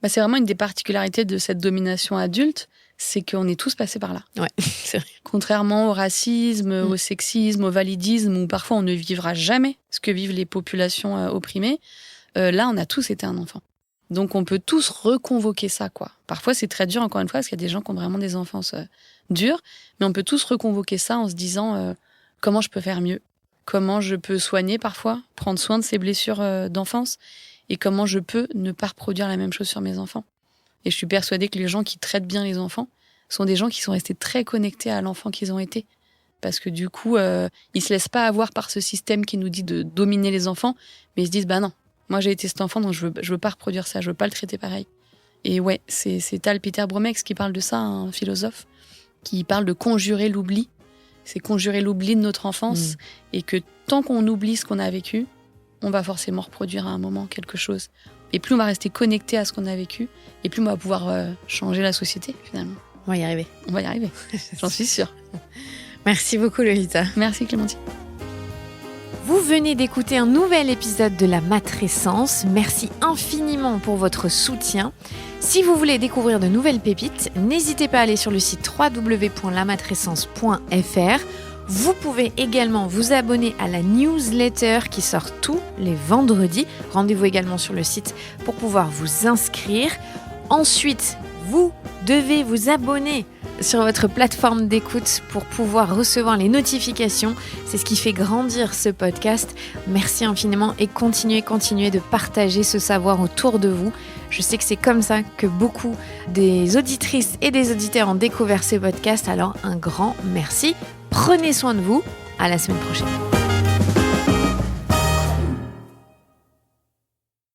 C'est vraiment une des particularités de cette domination adulte, c'est qu'on est tous passés par là. Ouais, c'est vrai. Contrairement au racisme, au sexisme, au validisme, où parfois on ne vivra jamais ce que vivent les populations opprimées, là on a tous été un enfant. Donc on peut tous reconvoquer ça, quoi. Parfois c'est très dur, encore une fois, parce qu'il y a des gens qui ont vraiment des enfances dures, mais on peut tous reconvoquer ça en se disant comment je peux faire mieux, comment je peux soigner parfois, prendre soin de ces blessures d'enfance, et comment je peux ne pas reproduire la même chose sur mes enfants. Et je suis persuadée que les gens qui traitent bien les enfants sont des gens qui sont restés très connectés à l'enfant qu'ils ont été. Parce que du coup, ils se laissent pas avoir par ce système qui nous dit de dominer les enfants, mais ils se disent, non, moi j'ai été cet enfant, donc je veux pas reproduire ça, je veux pas le traiter pareil. Et ouais, c'est Tal Peter Bromex qui parle de ça, un philosophe, qui parle de conjurer l'oubli. C'est conjurer l'oubli de notre enfance, et que tant qu'on oublie ce qu'on a vécu, on va forcément reproduire à un moment quelque chose. Et plus on va rester connecté à ce qu'on a vécu, et plus on va pouvoir changer la société, finalement. On va y arriver. J'en suis sûre. Merci beaucoup, Lolita. Merci, Clémentine. Vous venez d'écouter un nouvel épisode de La Matrescence. Merci infiniment pour votre soutien. Si vous voulez découvrir de nouvelles pépites, n'hésitez pas à aller sur le site www.lamatrescence.fr. Vous pouvez également vous abonner à la newsletter qui sort tous les vendredis. Rendez-vous également sur le site pour pouvoir vous inscrire. Ensuite, vous devez vous abonner sur votre plateforme d'écoute pour pouvoir recevoir les notifications. C'est ce qui fait grandir ce podcast. Merci infiniment et continuez de partager ce savoir autour de vous. Je sais que c'est comme ça que beaucoup des auditrices et des auditeurs ont découvert ce podcast. Alors un grand merci. Prenez soin de vous. À la semaine prochaine.